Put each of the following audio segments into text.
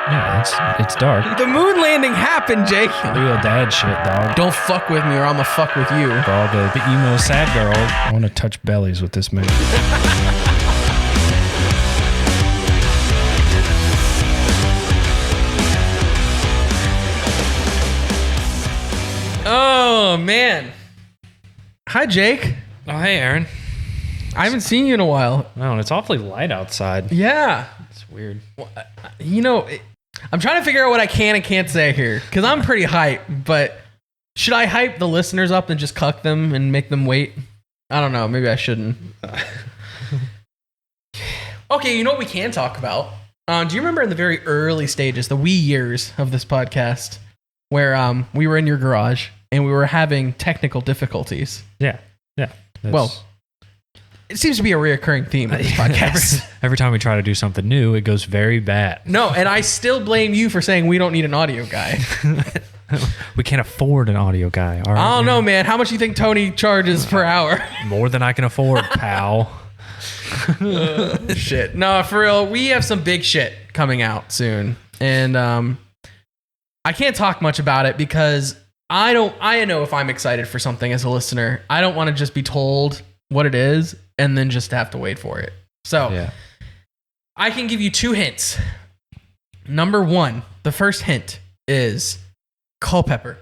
Yeah, it's dark. The moon landing happened, Jake. Real dad shit, dog. Don't fuck with me or I'ma fuck with you. For all the emo sad girl. I want to touch bellies with this man. Oh, man. Hi, Jake. Oh, hey, Aaron. I haven't seen you in a while. No, and it's awfully light outside. Yeah. It's weird. Well, I'm trying to figure out what I can and can't say here because I'm pretty hyped, but should I hype the listeners up and just cuck them and make them wait? I don't know. Maybe I shouldn't. Okay, you know what we can talk about? Do you remember in the very early stages, the wee years of this podcast, where we were in your garage and we were having technical difficulties? Yeah. Well, it seems to be a reoccurring theme of this podcast. Every time we try to do something new, it goes very bad. No, and I still blame you for saying we don't need an audio guy. We can't afford an audio guy. All right, I don't know, man. How much do you think Tony charges per hour? More than I can afford, pal. Shit. No, for real, we have some big shit coming out soon. And I can't talk much about it because I know if I'm excited for something as a listener. I don't want to just be told what it is and then just have to wait for it. So yeah. I can give you 2 hints. Number 1, the first hint is Culpepper.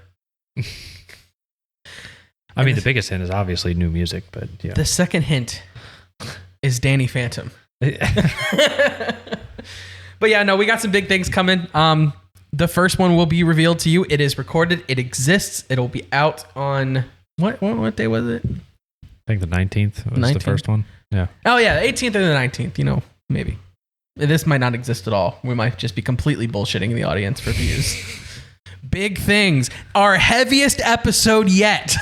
I mean, the biggest hint is obviously new music, but yeah. The second hint is Danny Phantom. But yeah, no, we got some big things coming. The first one will be revealed to you. It is recorded. It exists. It'll be out on what day was it? I think the 19th was 19th? The first one. Yeah. Oh yeah, the 18th or the 19th. Maybe. This might not exist at all. We might just be completely bullshitting the audience for views. Big things. Our heaviest episode yet.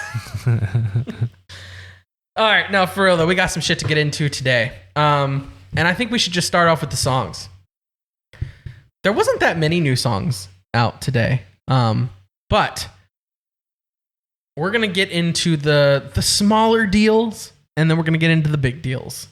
All right, now for real though, we got some shit to get into today. And I think we should just start off with the songs. There wasn't that many new songs out today. But we're going to get into the smaller deals, and then we're going to get into the big deals.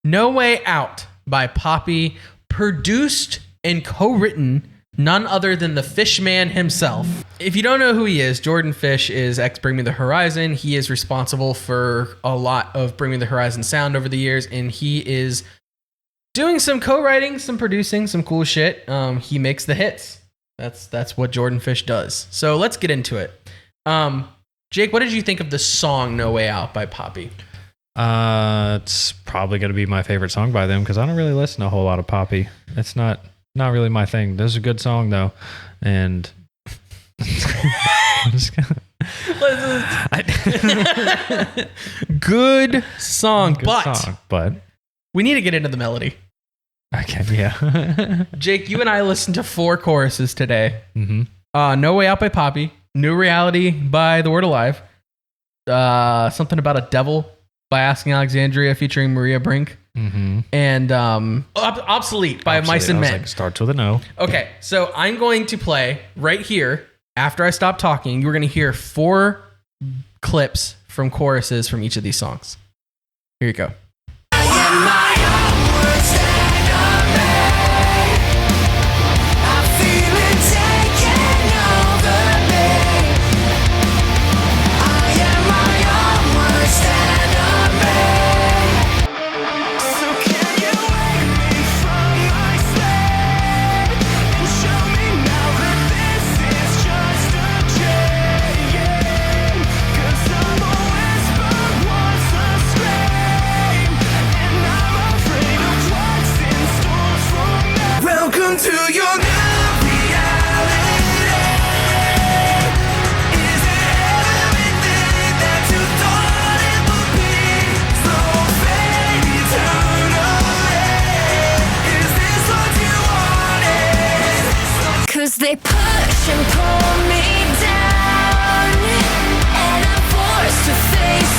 No Way Out by Poppy, produced and co-written none other than the Fishman himself. If you don't know who he is, Jordan Fish is ex Bring Me the Horizon. He is responsible for a lot of Bring Me the Horizon sound over the years, and he is doing some co-writing, some producing, some cool shit. He makes the hits. That's what Jordan Fish does. So let's get into it. Jake, what did you think of the song No Way Out by Poppy? It's probably going to be my favorite song by them because I don't really listen to a whole lot of Poppy. It's not really my thing. This is a good song though, and good song, but we need to get into the melody. Okay, yeah. Jake, you and I listened to 4 choruses today. Mm-hmm. No Way Out by Poppy, New Reality by The Word Alive, something about a devil by Asking Alexandria featuring Maria Brink, mm-hmm. and Obsolete by Mice and Men. Starts with an O. Okay, so I'm going to play right here. After I stop talking, you're going to hear 4 clips from choruses from each of these songs. Here you go. They push and pull me down, and I'm forced to face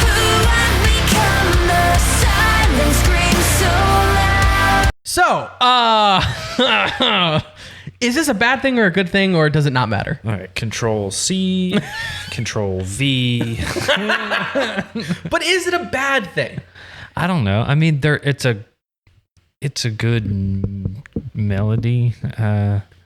who I've become. The silence screams so loud. So, is this a bad thing or a good thing, or does it not matter? All right, Control C, Control V. But is it a bad thing? I don't know. I mean, it's a good melody.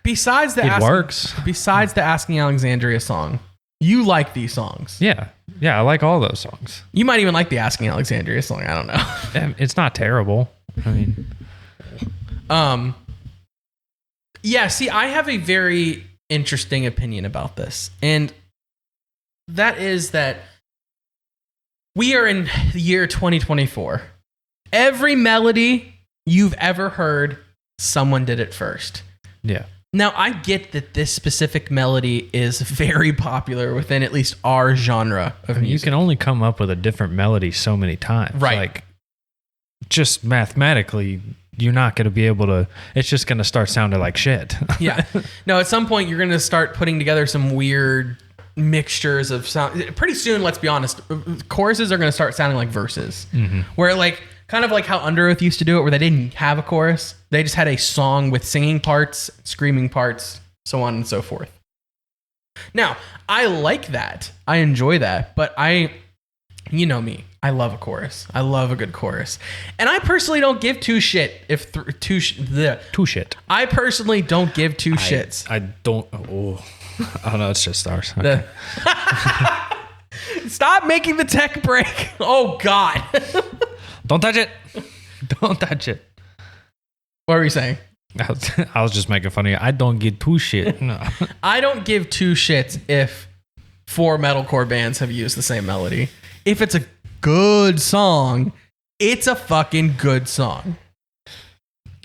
Besides the It works. Besides the Asking Alexandria song, you like these songs. Yeah. I like all those songs. You might even like the Asking Alexandria song. I don't know. It's not terrible. I mean, yeah. See, I have a very interesting opinion about this, and that is that we are in the year 2024. Every melody you've ever heard, someone did it first. yeah. Now, I get that this specific melody is very popular within at least our genre of You music. can only come up with a different melody so many times. Right. Like, just mathematically, you're not going to be able to. It's just going to start sounding like shit. Yeah. No, at some point, you're going to start putting together some weird mixtures of sound. Pretty soon, let's be honest, choruses are going to start sounding like verses. Where, like, kind of like how Under Oath used to do it, where they didn't have a chorus. They just had a song with singing parts, screaming parts, so on and so forth. Now, I like that. I enjoy that. But you know me. I love a chorus. I love a good chorus. And I personally don't give two shit if Too shit. I personally don't give two shits. I don't. Oh no, it's just ours. Okay. Stop making the tech break. Oh, God. Don't touch it. Don't touch it. What were you saying? I was just making fun of you. I don't give two shit. No. I don't give two shits if 4 metalcore bands have used the same melody. If it's a good song, it's a fucking good song.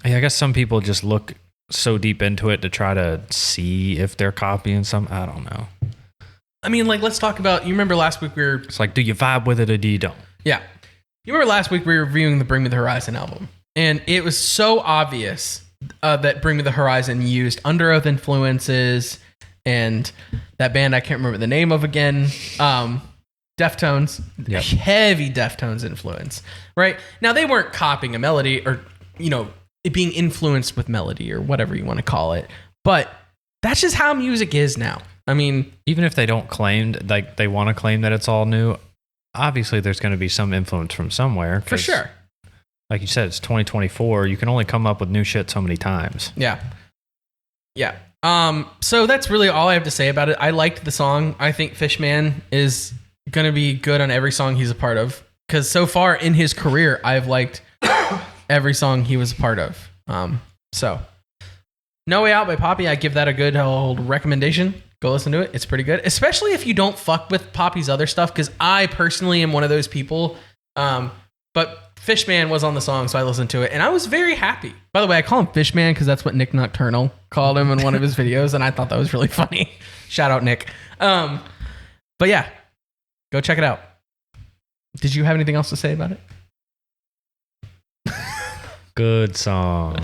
Yeah, I guess some people just look so deep into it to try to see if they're copying some. I don't know. I mean, like, let's talk about, you remember last week we were... It's like, do you vibe with it or do you don't? Yeah. You remember last week we were reviewing the Bring Me the Horizon album, and it was so obvious that Bring Me the Horizon used Under Oath influences and that band I can't remember the name of again, Deftones, Yep. Heavy Deftones influence, right? Now, they weren't copying a melody or, it being influenced with melody or whatever you want to call it, but that's just how music is now. I mean... Even if they don't claim, like they want to claim that it's all new, obviously there's going to be some influence from somewhere. For sure. Like you said, it's 2024. You can only come up with new shit so many times. Yeah. Yeah. So that's really all I have to say about it. I liked the song. I think Fishman is going to be good on every song he's a part of. Because so far in his career, I've liked every song he was a part of. So No Way Out by Poppy, I give that a good old recommendation. Go listen to it. It's pretty good. Especially if you don't fuck with Poppy's other stuff, because I personally am one of those people. But Fishman was on the song, so I listened to it, and I was very happy. By the way, I call him Fishman because that's what Nick Nocturnal called him in one of his videos, and I thought that was really funny. Shout out, Nick. But yeah, go check it out. Did you have anything else to say about it? Good song.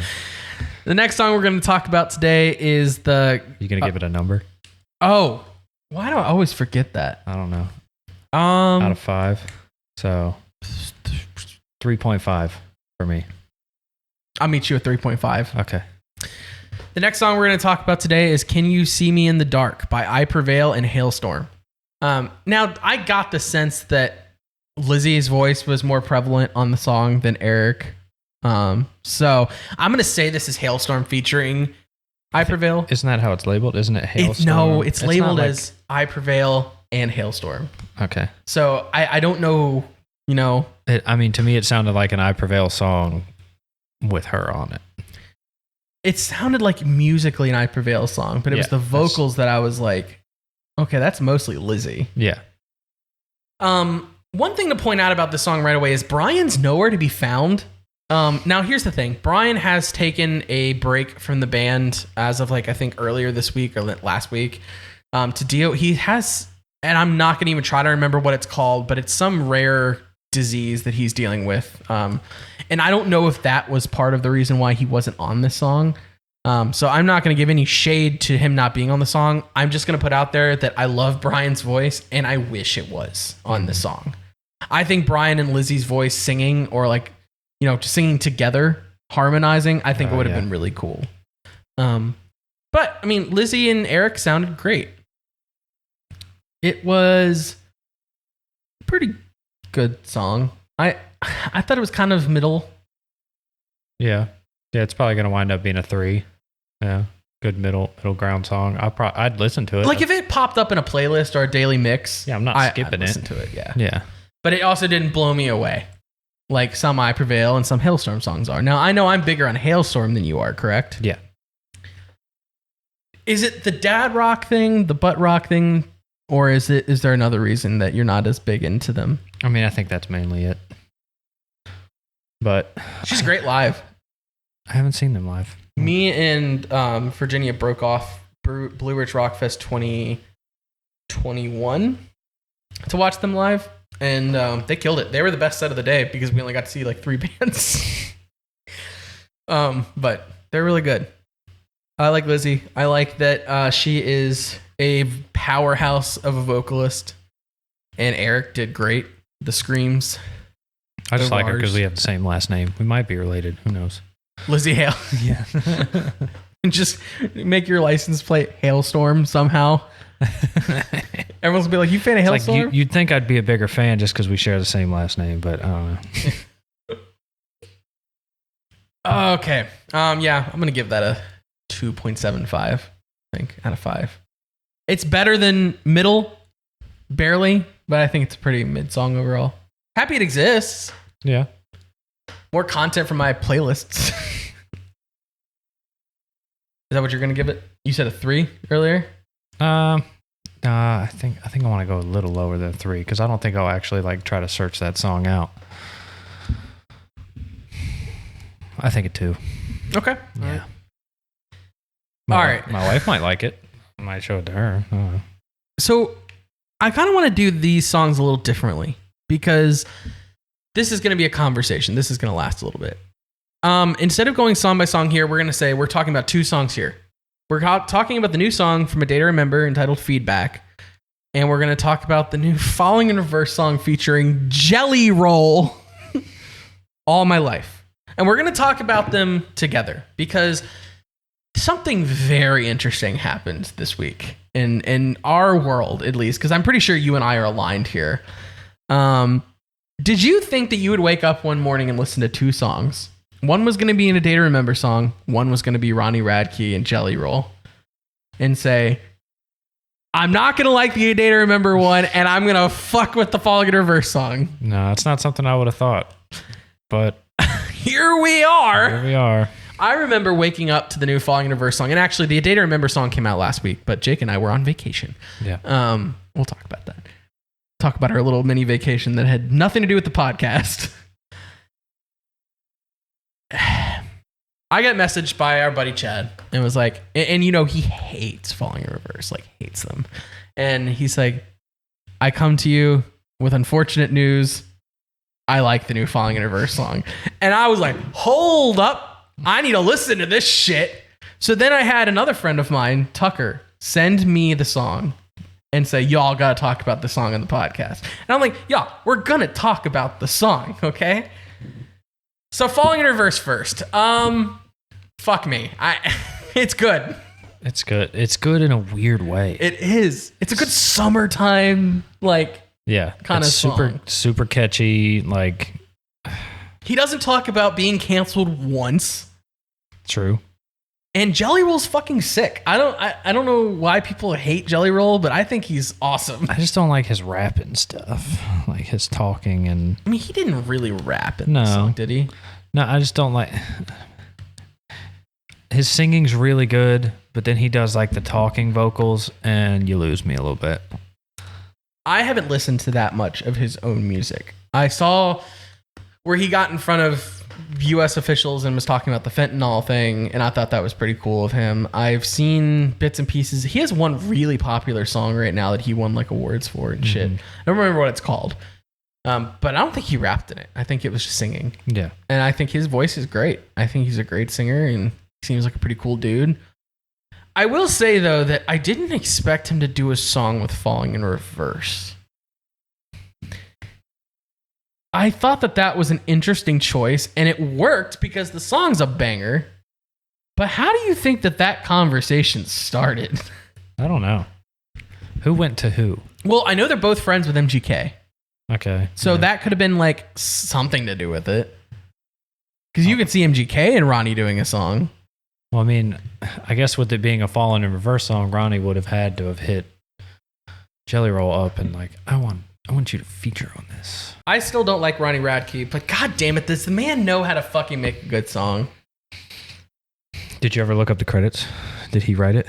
The next song we're going to talk about today is the... You going to give it a number? Oh, why do I always forget that? I don't know. Out of 5. So 3.5 for me. I'll meet you at 3.5. Okay. The next song we're going to talk about today is Can You See Me in the Dark by I Prevail and Halestorm. Now, I got the sense that Lizzie's voice was more prevalent on the song than Eric. So I'm going to say this is Halestorm featuring I Prevail. Isn't that how it's labeled? Isn't it Halestorm? It's labeled as I Prevail and Halestorm. Okay. So I don't know, I mean, to me, it sounded like an I Prevail song with her on it. It sounded like musically an I Prevail song, but it was the vocals that I was like, okay, that's mostly Lizzie. Yeah. One thing to point out about this song right away is Brian's nowhere to be found. Now, here's the thing. Brian has taken a break from the band as of I think earlier this week or last week to deal. He has, and I'm not going to even try to remember what it's called, but it's some rare disease that he's dealing with. And I don't know if that was part of the reason why he wasn't on this song. So I'm not going to give any shade to him not being on the song. I'm just going to put out there that I love Brian's voice and I wish it was on the song. I think Brian and Lizzie's voice singing or just singing together, harmonizing, I think it would have been really cool. But I mean, Lizzie and Eric sounded great. It was a pretty good song. I thought it was kind of middle. Yeah. Yeah, it's probably gonna wind up being a 3. Yeah, good middle ground song. I'd listen to it. Like if it popped up in a playlist or a daily mix, yeah, I'm not I'd skipping listen it. to it. Yeah, Yeah, but it also didn't blow me away, like some I Prevail and some Halestorm songs are. Now I know I'm bigger on Halestorm than you are, correct? yeah. Is it the dad rock thing, the butt rock thing, or is there another reason that you're not as big into them? I mean, I think that's mainly it. But She's great live. I haven't seen them live. Me and Virginia broke off Blue Ridge Rock Fest 2021 to watch them live, and they killed it. They were the best set of the day because we only got to see like 3 bands. But they're really good. I like Lizzie. I like that she is a powerhouse of a vocalist, and Eric did great. The screams. I just The like her R's. because we have the same last name. We might be related. Who knows? Lizzie Hale. Yeah. And just make your license plate Halestorm somehow. Everyone's gonna be like, "You fan of Like Halestorm?" you'd think I'd be a bigger fan just because we share the same last name, but I don't know. Okay. Yeah, I'm gonna give that a 2.75. I think out of 5. It's better than Middle, barely, but I think it's a pretty mid song overall. Happy it exists. Yeah. More content from my playlists. Is that what you're gonna give it? You said a 3 earlier. I think I want to go a little lower than 3 because I don't think I'll actually like try to search that song out. I think a 2. Okay. Yeah. All right. My wife might like it. I might show it to her. I don't know. So I kind of want to do these songs a little differently because this is going to be a conversation. This is going to last a little bit. Instead of going song by song here, we're going to say we're talking about 2 songs here. We're talking about the new song from A Day to Remember entitled Feedback. And we're going to talk about the new Falling in Reverse song featuring Jelly Roll, All My Life. And we're going to talk about them together because something very interesting happened this week in our world, at least, because I'm pretty sure you and I are aligned here. Did you think that you would wake up one morning and listen to 2 songs? One was going to be in A Day to Remember song. One was going to be Ronnie Radke and Jelly Roll. And say, I'm not going to like the A Day to Remember one, and I'm going to fuck with the Falling in Reverse song. No, it's not something I would have thought. But Here we are. here we are. I remember waking up to the new Falling in Reverse song. And actually, the A Day to Remember song came out last week, but Jake and I were on vacation. Yeah. We'll talk about that. Talk about our little mini vacation that had nothing to do with the podcast. I got messaged by our buddy Chad and was like, and you know, he hates Falling in Reverse, like hates them. And he's like, I come to you with unfortunate news. I like the new Falling in Reverse song. And I was like, hold up. I need to listen to this shit. So then I had another friend of mine, Tucker, send me the song and say, y'all got to talk about the song on the podcast. And I'm like, y'all, we're going to talk about the song, okay? So Falling in Reverse first. Fuck me. It's good. It's good. It's good in a weird way. It is. It's a good summertime, like, yeah. kind of It's super, song. super catchy. Like, He doesn't talk about being canceled once. true. And Jelly Roll's fucking sick. I don't know why people hate Jelly Roll, but I think he's awesome. I just don't like his rapping stuff, like his talking and. I mean, he didn't really rap in No. the song, did he? No, I just don't like. His singing's really good, but then he does like the talking vocals, and you lose me a little bit. I haven't listened to that much of his own music. I saw where he got in front of U.S. officials and was talking about the fentanyl thing, and I thought that was pretty cool of him. I've seen bits and pieces. He has one really popular song right now that he won like awards for and shit. I don't remember what it's called, but I don't think he rapped in it. I think it was just singing. Yeah. And I think his voice is great. I think he's a great singer and he seems like a pretty cool dude. I will say, though, that I didn't expect him to do a song with Falling in Reverse. I thought that was an interesting choice, and it worked because the song's a banger. But how do you think that conversation started? I don't know. Who went to who? Well, I know they're both friends with MGK. Okay. So yeah. that could have been like something to do with it. Because you could see MGK and Ronnie doing a song. Well, I mean, I guess with it being a Fallen in Reverse song, Ronnie would have had to have hit Jelly Roll up and like, I want you to feature on this. I still don't like Ronnie Radke, but god damn it, does the man know how to fucking make a good song? Did you ever look up the credits? Did he write it?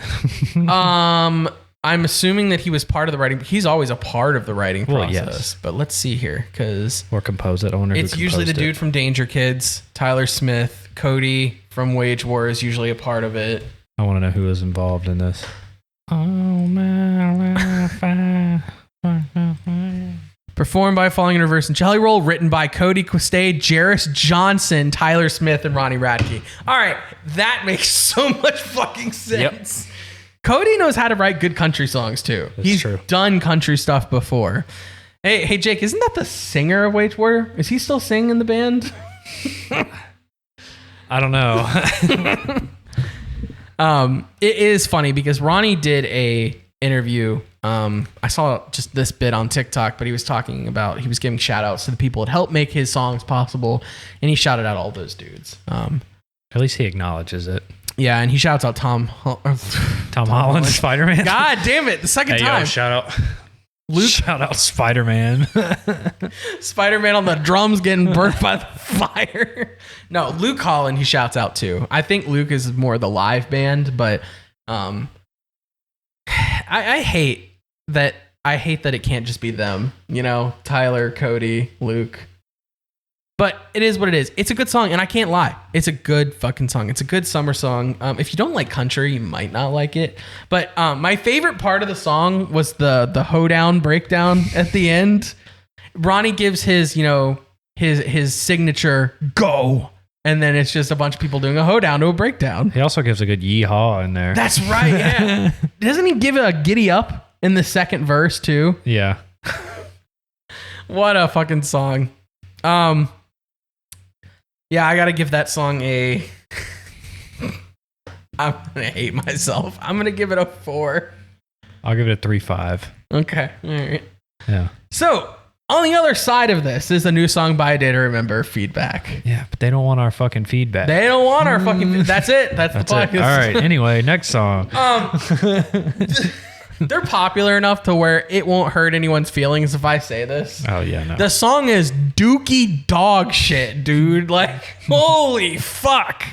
I'm assuming that he was part of the writing. He's always a part of the writing process. Yes. But let's see here, because Or compose it. I wonder it's who usually the composed dude from Danger Kids, Tyler Smith, Cody from Wage War is usually a part of it. I want to know who was involved in this. Oh, my Performed by Falling in Reverse and Jelly Roll, written by Cody Quistade, Jarris Johnson, Tyler Smith, and Ronnie Radke. All right, that makes so much fucking sense. Yep. Cody knows how to write good country songs too. He's true. done country stuff before. Hey, Jake, isn't that the singer of Wage War? Is he still singing in the band? I don't know. It is funny because Ronnie did a interview. I saw just this bit on TikTok, but he was talking about, he was giving shout outs to the people that helped make his songs possible. And he shouted out all those dudes. At least he acknowledges it. Yeah. And he shouts out Tom Holland, Spider-Man. God damn it. The second time. Yo, shout out. Luke. Shout out Spider-Man. Spider-Man on the drums getting burnt by the fire. No, Luke Holland, he shouts out too. I think Luke is more the live band, but I hate that it can't just be them, you know, Tyler, Cody, Luke. But it is what it is. It's a good song, and I can't lie. It's a good fucking song. It's a good summer song. If you don't like country, you might not like it. But my favorite part of the song was the hoedown breakdown at the end. Ronnie gives his, you know, his signature go, and then it's just a bunch of people doing a hoedown to a breakdown. He also gives a good yeehaw in there. That's right, yeah. Doesn't he give a giddy up in the second verse too? Yeah. What a fucking song. Yeah, I gotta give that song a... I'm gonna hate myself. I'm gonna give it a 4. I'll give it a 3.5. Okay, all right. Yeah. So, on the other side of this is a new song by A Day to Remember, Feedback. Yeah, but they don't want our fucking feedback. They don't want our fucking... That's it. That's the podcast. All right, anyway, next song. They're popular enough to where it won't hurt anyone's feelings if I say this. Oh, yeah, no. The song is dookie dog shit, dude. Like, holy fuck.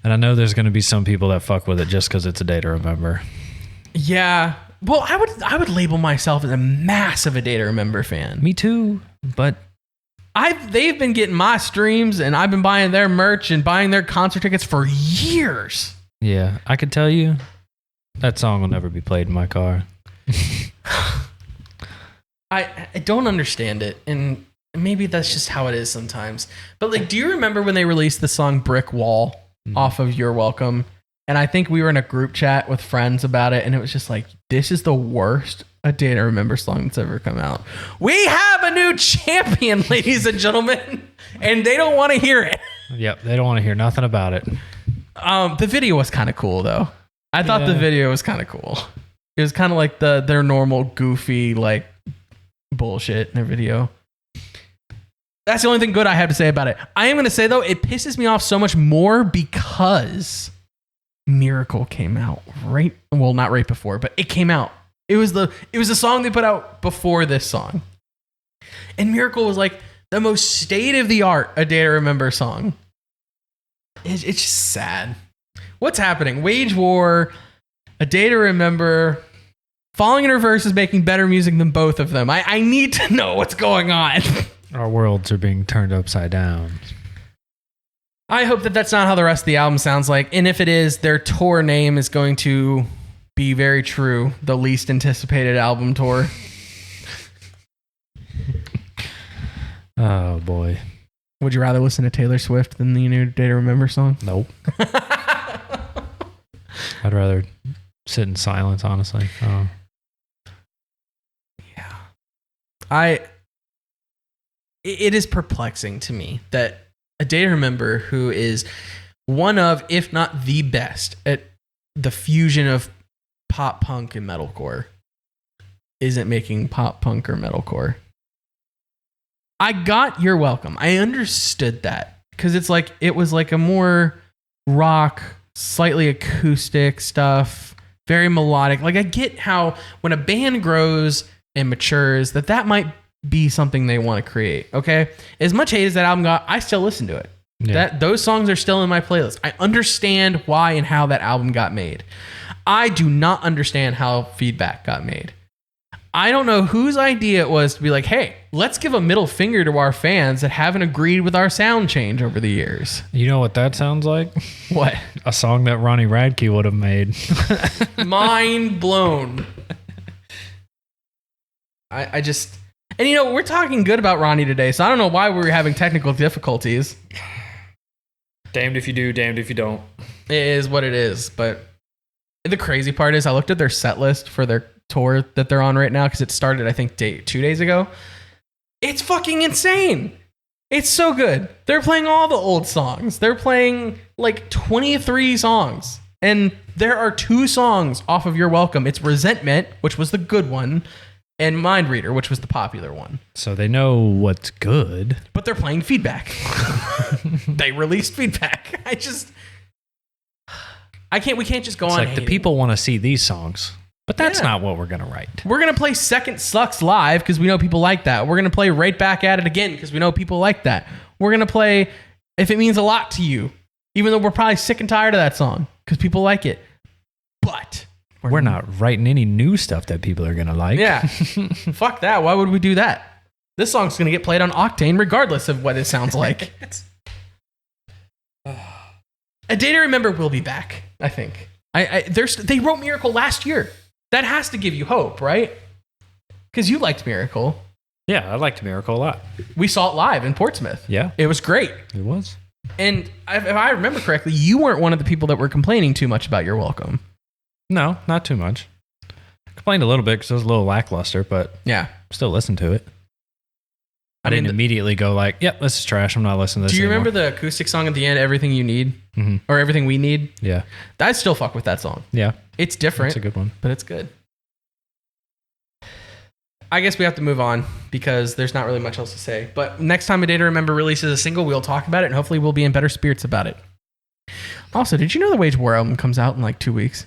And I know there's going to be some people that fuck with it just because it's A Day to Remember. Yeah. Well, I would label myself as a massive A Day to Remember fan. Me too, but... They've been getting my streams, and I've been buying their merch and buying their concert tickets for years. Yeah, I can tell you... That song will never be played in my car. I don't understand it, and maybe that's just how it is sometimes. But like, do you remember when they released the song Brick Wall off of You're Welcome? And I think we were in a group chat with friends about it, and it was just like, this is the worst A Day to Remember song that's ever come out. We have a new champion, ladies and gentlemen, and they don't want to hear it. Yep, they don't want to hear nothing about it. The video was kind of cool, though. I thought the video was kind of cool. It was kind of like their normal goofy like bullshit in their video. That's the only thing good I have to say about it. I am going to say though, it pisses me off so much more because Miracle came out not right before, but it came out. It was the song they put out before this song. And Miracle was like the most state of the art A Day to Remember song. It's just sad. What's happening? Wage War, A Day to Remember, Falling in Reverse is making better music than both of them. I need to know what's going on. Our worlds are being turned upside down. I hope that that's not how the rest of the album sounds like. And if it is, their tour name is going to be very true. The least anticipated album tour. Oh, boy. Would you rather listen to Taylor Swift than the new Day to Remember song? Nope. I'd rather sit in silence, honestly. Yeah. It is perplexing to me that A Day to Remember, who is one of, if not the best at the fusion of pop punk and metalcore, isn't making pop punk or metalcore. I got You're Welcome. I understood that. because it was like a more rock, slightly acoustic stuff, very melodic. Like I get how when a band grows and matures, that might be something they want to create. Okay, as much hate as that album got, I still listen to it. Yeah. Those songs are still in my playlist. I understand why and how that album got made. I do not understand how Feedback got made. I don't know whose idea it was to be like, hey, let's give a middle finger to our fans that haven't agreed with our sound change over the years. You know what that sounds like? What? A song that Ronnie Radke would have made. Mind blown. I just... And we're talking good about Ronnie today, so I don't know why we were having technical difficulties. Damned if you do, damned if you don't. It is what it is, but the crazy part is I looked at their set list for their tour that they're on right now because it started, I think, 2 days ago. It's fucking insane. It's so good. They're playing all the old songs. They're playing like 23 songs. And there are 2 songs off of You're Welcome. It's Resentment, which was the good one, and Mind Reader, which was the popular one. So they know what's good. But they're playing Feedback. They released Feedback. We can't just go on. It's like the people want to see these songs, but that's not what we're going to write. We're going to play Second Sucks live because we know people like that. We're going to play Right Back at It again because we know people like that. We're going to play If It Means a Lot to You, even though we're probably sick and tired of that song because people like it. But we're not writing any new stuff that people are going to like. Yeah. Fuck that. Why would we do that? This song's going to get played on Octane regardless of what it sounds like. A Day to Remember will be back, I think. They wrote Miracle last year. That has to give you hope, right? Because you liked Miracle. Yeah, I liked Miracle a lot. We saw it live in Portsmouth. Yeah. It was great. It was. And if I remember correctly, you weren't one of the people that were complaining too much about You're Welcome. No, not too much. Complained a little bit because it was a little lackluster, but yeah, still listened to it. I didn't immediately go like, yep, this is trash. I'm not listening to this. Do you anymore. remember the acoustic song at the end, Everything You Need? Mm-hmm. Or Everything We Need? Yeah. I still fuck with that song. Yeah. It's different. It's a good one. But it's good. I guess we have to move on because there's not really much else to say. But next time A Day to Remember releases a single, we'll talk about it and hopefully we'll be in better spirits about it. Also, did you know the Wage War album comes out in like 2 weeks?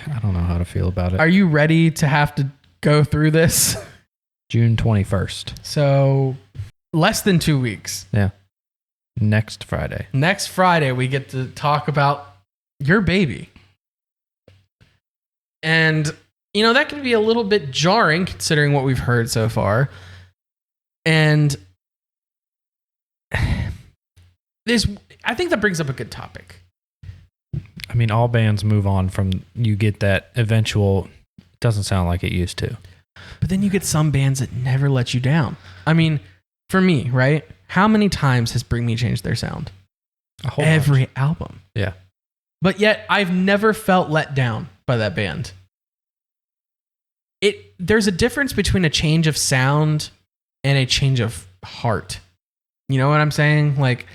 I don't know how to feel about it. Are you ready to have to go through this? June 21st. So less than 2 weeks. Yeah. Next Friday. Next Friday, we get to talk about your baby. And, that can be a little bit jarring considering what we've heard so far. And I think that brings up a good topic. I mean, all bands move on from you get that eventual, doesn't sound like it used to. But then you get some bands that never let you down. I mean, for me, right? How many times has Bring Me changed their sound? Every album. Yeah. But yet I've never felt let down by that band. There's a difference between a change of sound and a change of heart. You know what I'm saying? Like,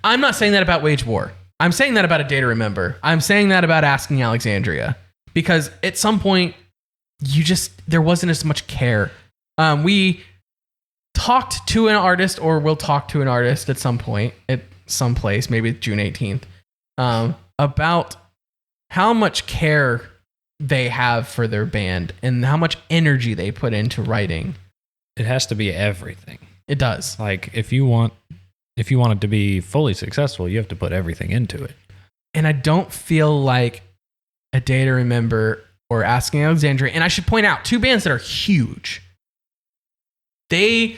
I'm not saying that about Wage War. I'm saying that about A Day to Remember. I'm saying that about Asking Alexandria. Because at some point, there wasn't as much care. We talked to an artist, or will talk to an artist at some point, at some place, maybe June 18th, about how much care they have for their band and how much energy they put into writing. It has to be everything. It does. Like, if you want it to be fully successful, you have to put everything into it. And I don't feel like A Day to Remember or Asking Alexandria, and I should point out 2 bands that are huge, they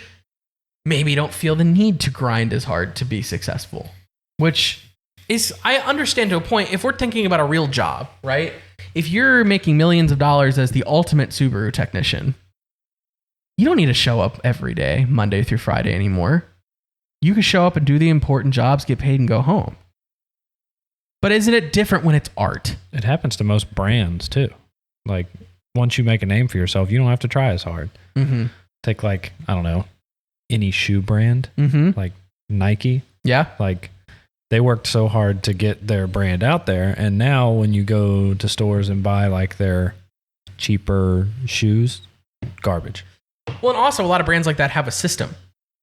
maybe don't feel the need to grind as hard to be successful, which is, I understand to a point. If we're thinking about a real job, right? If you're making millions of dollars as the ultimate Subaru technician, you don't need to show up every day, Monday through Friday anymore. You can show up and do the important jobs, get paid, and go home. But isn't it different when it's art? It happens to most brands too. Like, once you make a name for yourself, you don't have to try as hard. Mm-hmm. Take, like, I don't know, any shoe brand, like Nike. Yeah. Like, they worked so hard to get their brand out there. And now when you go to stores and buy like their cheaper shoes, garbage. Well, and also a lot of brands like that have a system.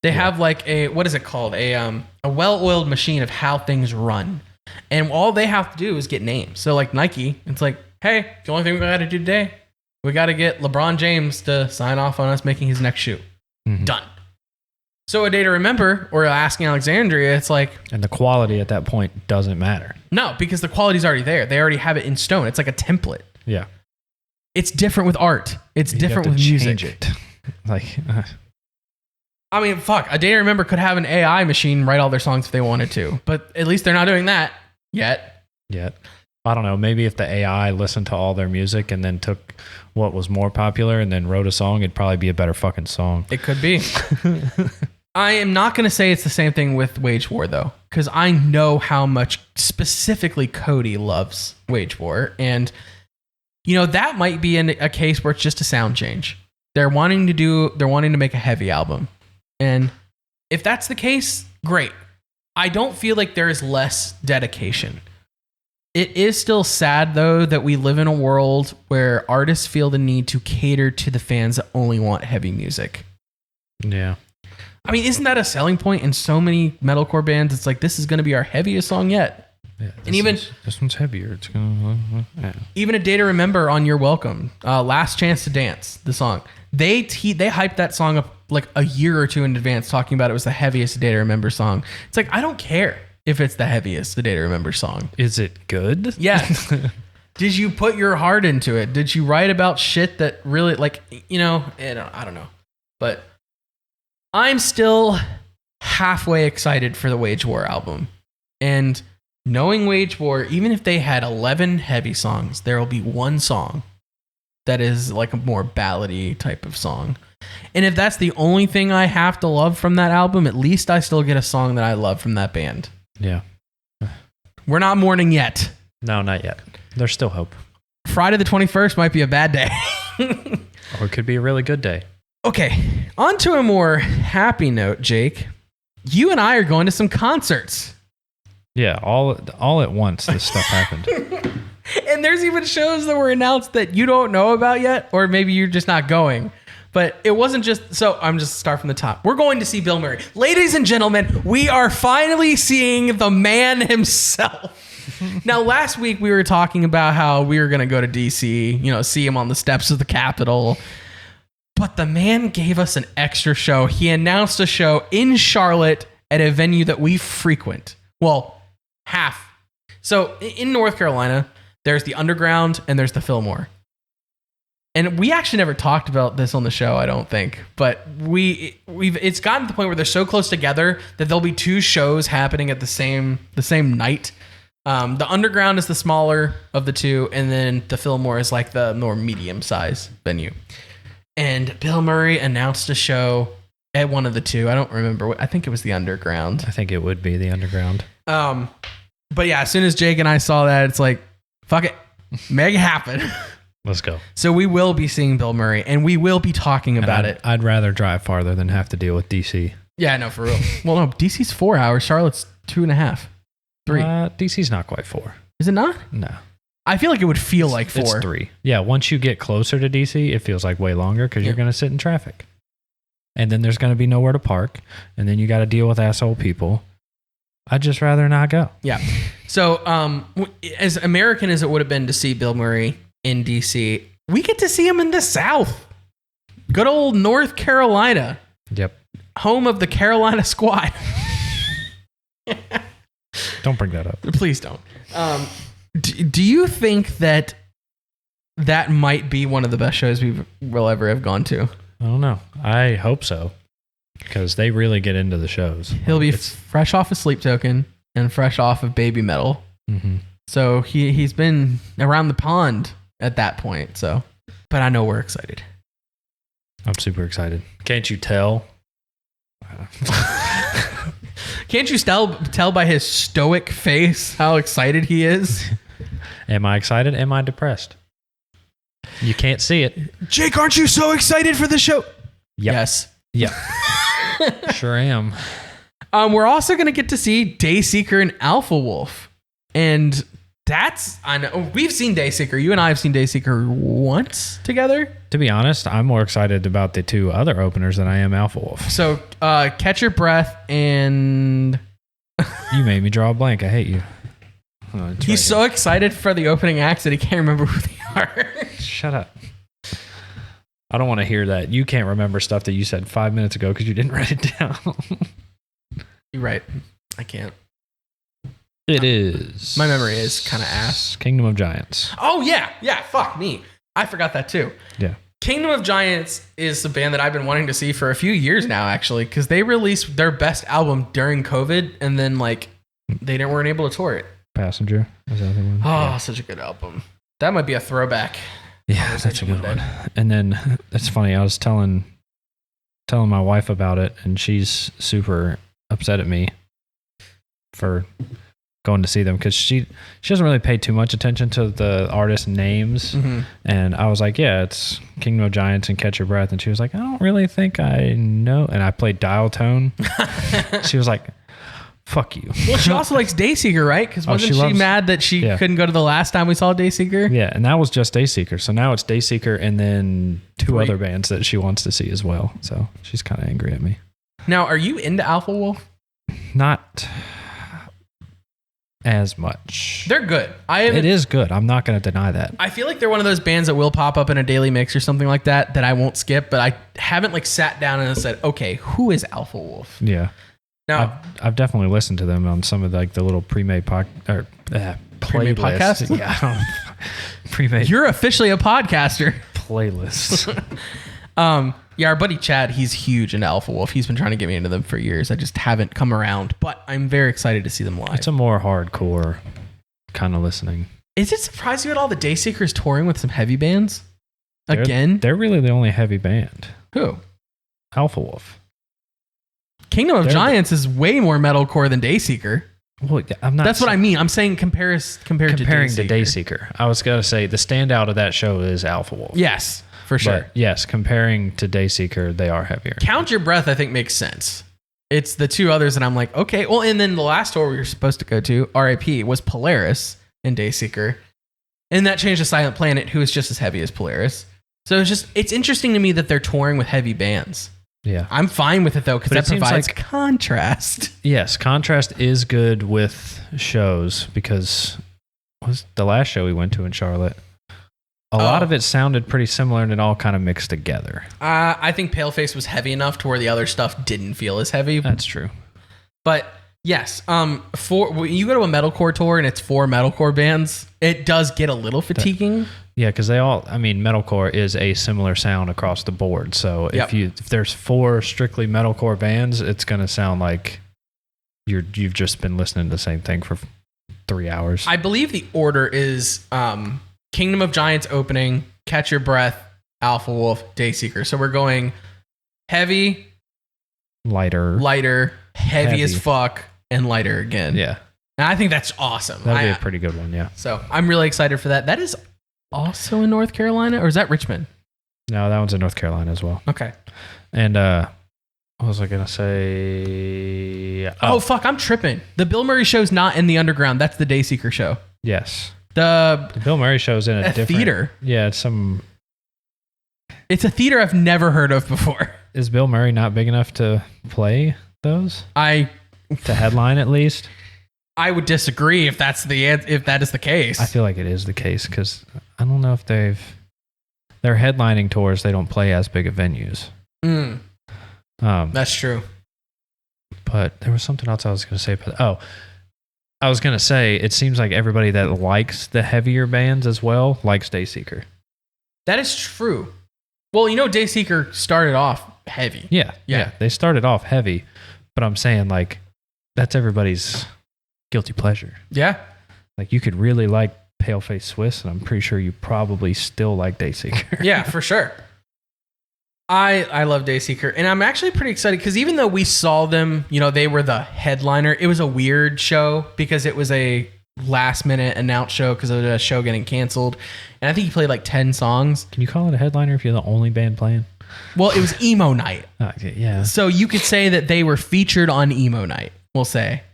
They have like what is it called? A well-oiled machine of how things run. And all they have to do is get names. So like Nike, it's like, hey, the only thing we got to do today, we got to get LeBron James to sign off on us making his next shoe. Done. So A Day to Remember or Asking Alexandria, it's like... And the quality at that point doesn't matter. No, because the quality's already there. They already have it in stone. It's like a template. Yeah. It's different with art. It's different with music. Change it. Like... I mean, fuck. A Day to Remember could have an AI machine write all their songs if they wanted to. But at least they're not doing that yet. I don't know. Maybe if the AI listened to all their music and then took what was more popular and then wrote a song, it'd probably be a better fucking song. It could be. I am not going to say it's the same thing with Wage War, though, because I know how much specifically Cody loves Wage War. And, that might be in a case where it's just a sound change. They're wanting to make a heavy album. And if that's the case, great. I don't feel like there is less dedication. It is still sad, though, that we live in a world where artists feel the need to cater to the fans that only want heavy music. Yeah. I mean, isn't that a selling point in so many metalcore bands? It's like, this is going to be our heaviest song yet. Yeah, this one's heavier. It's gonna. Yeah. Even A Day to Remember on You're Welcome, Last Chance to Dance, the song. They hyped that song up like a year or two in advance, talking about it was the heaviest A Day to Remember song. It's like, I don't care if it's the heaviest A Day to Remember song. Is it good? Yes. Did you put your heart into it? Did you write about shit that really, like, I don't know. But I'm still halfway excited for the Wage War album. And knowing Wage War, even if they had 11 heavy songs, there will be one song that is like a more ballady type of song. And if that's the only thing I have to love from that album, at least I still get a song that I love from that band. Yeah. We're not mourning yet. No, not yet. There's still hope. Friday the 21st might be a bad day. Or it could be a really good day. Okay, on to a more happy note, Jake. You and I are going to some concerts. Yeah, all at once this stuff happened. And there's even shows that were announced that you don't know about yet, or maybe you're just not going. But it wasn't just... So I'm just start from the top. We're going to see Bill Murray. Ladies and gentlemen, we are finally seeing the man himself. Now, last week we were talking about how we were going to go to DC, see him on the steps of the Capitol. But the man gave us an extra show. He announced a show in Charlotte at a venue that we frequent. Well, half. So in North Carolina, there's the Underground and there's the Fillmore. And we actually never talked about this on the show, I don't think. But it's gotten to the point where they're so close together that there'll be two shows happening at the same night. The Underground is the smaller of the two, and then the Fillmore is like the more medium-sized venue. And Bill Murray announced a show at one of the two. I don't remember. I think it was the Underground. I think it would be the Underground. But yeah, as soon as Jake and I saw that, it's like, fuck it. Make it happen. Let's go. So we will be seeing Bill Murray, and we will be talking about it. I'd rather drive farther than have to deal with DC. Yeah, no, for real. Well, no, DC's 4 hours. Charlotte's 2.5. 3. DC's not quite 4. Is it not? No. I feel like it would feel like 4. It's 3. Yeah, once you get closer to DC, it feels like way longer because you're going to sit in traffic. And then there's going to be nowhere to park. And then you got to deal with asshole people. I'd just rather not go. Yeah. So as American as it would have been to see Bill Murray in DC, we get to see him in the South. Good old North Carolina. Yep. Home of the Carolina Squad. Don't bring that up. Please don't. Do you think that might be one of the best shows we'll ever have gone to? I don't know. I hope so. Because they really get into the shows. He'll be fresh off of Sleep Token and fresh off of Baby Metal. Mm-hmm. So he's been around the pond at that point. So, but I know we're excited. I'm super excited. Can't you tell? Can't you tell by his stoic face how excited he is? Am I excited? Am I depressed? You can't see it. Jake, aren't you so excited for the show? Yep. Yes. Yeah. Sure am. We're also going to get to see Dayseeker and Alpha Wolf. And I know. We've seen Dayseeker. You and I have seen Dayseeker once together. To be honest, I'm more excited about the two other openers than I am Alpha Wolf. So, Catch Your Breath and... You made me draw a blank. I hate you. Oh, He's so excited for the opening acts that he can't remember who they are. Shut up. I don't want to hear that. You can't remember stuff that you said 5 minutes ago because you didn't write it down. You're right. I can't. It is. My memory is kind of ass. Kingdom of Giants. Oh, yeah. Yeah, fuck me. I forgot that too. Yeah. Kingdom of Giants is the band that I've been wanting to see for a few years now, actually, because they released their best album during COVID, and then, like, they weren't able to tour it. Passenger. Is that the one? Oh, Yeah. such a good album. That might be a throwback. Yeah, that's a good one. And then it's funny. I was telling my wife about it, and she's super upset at me for going to see them because she doesn't really pay too much attention to the artist names. Mm-hmm. And I was like, yeah, it's Kingdom of Giants and Catch Your Breath. And she was like, I don't really think I know. And I played Dial Tone. She was like, fuck you. Well, she also likes Dayseeker, right? Because wasn't she mad that she couldn't go to the last time we saw Dayseeker? Yeah, and that was just Dayseeker. So now it's Dayseeker and then two other bands that she wants to see as well. So she's kind of angry at me. Now, are you into Alpha Wolf? Not as much. They're good. It is good. I'm not going to deny that. I feel like they're one of those bands that will pop up in a daily mix or something like that I won't skip, but I haven't like sat down and said, okay, who is Alpha Wolf? Yeah. Now, I've definitely listened to them on some of the little pre-made Pre-made podcasts. podcasts? Yeah. Pre-made you're officially a podcaster. playlists. Yeah, our buddy Chad, he's huge into Alpha Wolf. He's been trying to get me into them for years. I just haven't come around, but I'm very excited to see them live. It's a more hardcore kind of listening. Is it surprising you at all the Dayseekers touring with some heavy bands? Again? They're really the only heavy band. Who? Alpha Wolf. Kingdom of Giants is way more metalcore than Dayseeker. Well, I'm not. That's what I mean. I'm saying comparing to Dayseeker. I was going to say the standout of that show is Alpha Wolf. Yes, for sure. But yes, comparing to Dayseeker, they are heavier. Count Your Breath, I think, makes sense. It's the two others, and I'm like, okay. Well, and then the last tour we were supposed to go to, RIP, was Polaris and Dayseeker. And that changed to Silent Planet, who is just as heavy as Polaris. So it's interesting to me that they're touring with heavy bands. Yeah. I'm fine with it, though, because that provides like, contrast. Yes, contrast is good with shows because was the last show we went to in Charlotte. A lot of it sounded pretty similar and it all kind of mixed together. I think Paleface was heavy enough to where the other stuff didn't feel as heavy. That's true. But yes, when you go to a metalcore tour and it's 4 metalcore bands, it does get a little fatiguing. Yeah, because metalcore is a similar sound across the board. So if there's 4 strictly metalcore bands, it's going to sound like you've just been listening to the same thing for 3 hours. I believe the order is Kingdom of Giants opening, Catch Your Breath, Alpha Wolf, Dayseeker. So we're going heavy, lighter, heavy as fuck, and lighter again. Yeah. And I think that's awesome. That'd be a pretty good one, yeah. So I'm really excited for that. That is also in North Carolina, or is that Richmond? No, that one's in North Carolina as well. Okay. And what was I gonna say? Oh fuck, I'm tripping. The Bill Murray show's not in the Underground. That's the Dayseeker show. Yes. The Bill Murray show's in a different theater. Yeah, it's a theater I've never heard of before. Is Bill Murray not big enough to play those? To headline at least? I would disagree if that is the case. I feel like it is the case because I don't know if their headlining tours, they don't play as big of venues. That's true. But there was something else I was going to say. I was going to say it seems like everybody that likes the heavier bands as well likes Dayseeker. That is true. Well, Dayseeker started off heavy. Yeah. They started off heavy, but I'm saying like that's everybody's guilty pleasure. Yeah. Like you could really like Paleface Swiss, and I'm pretty sure you probably still like Dayseeker. Yeah, for sure. I love Dayseeker, and I'm actually pretty excited because even though we saw them, they were the headliner. It was a weird show because it was a last minute announced show because of a show getting canceled, and I think he played like 10 songs. Can you call it a headliner if you're the only band playing? Well, it was emo night. Yeah. So you could say that they were featured on emo night. We'll say.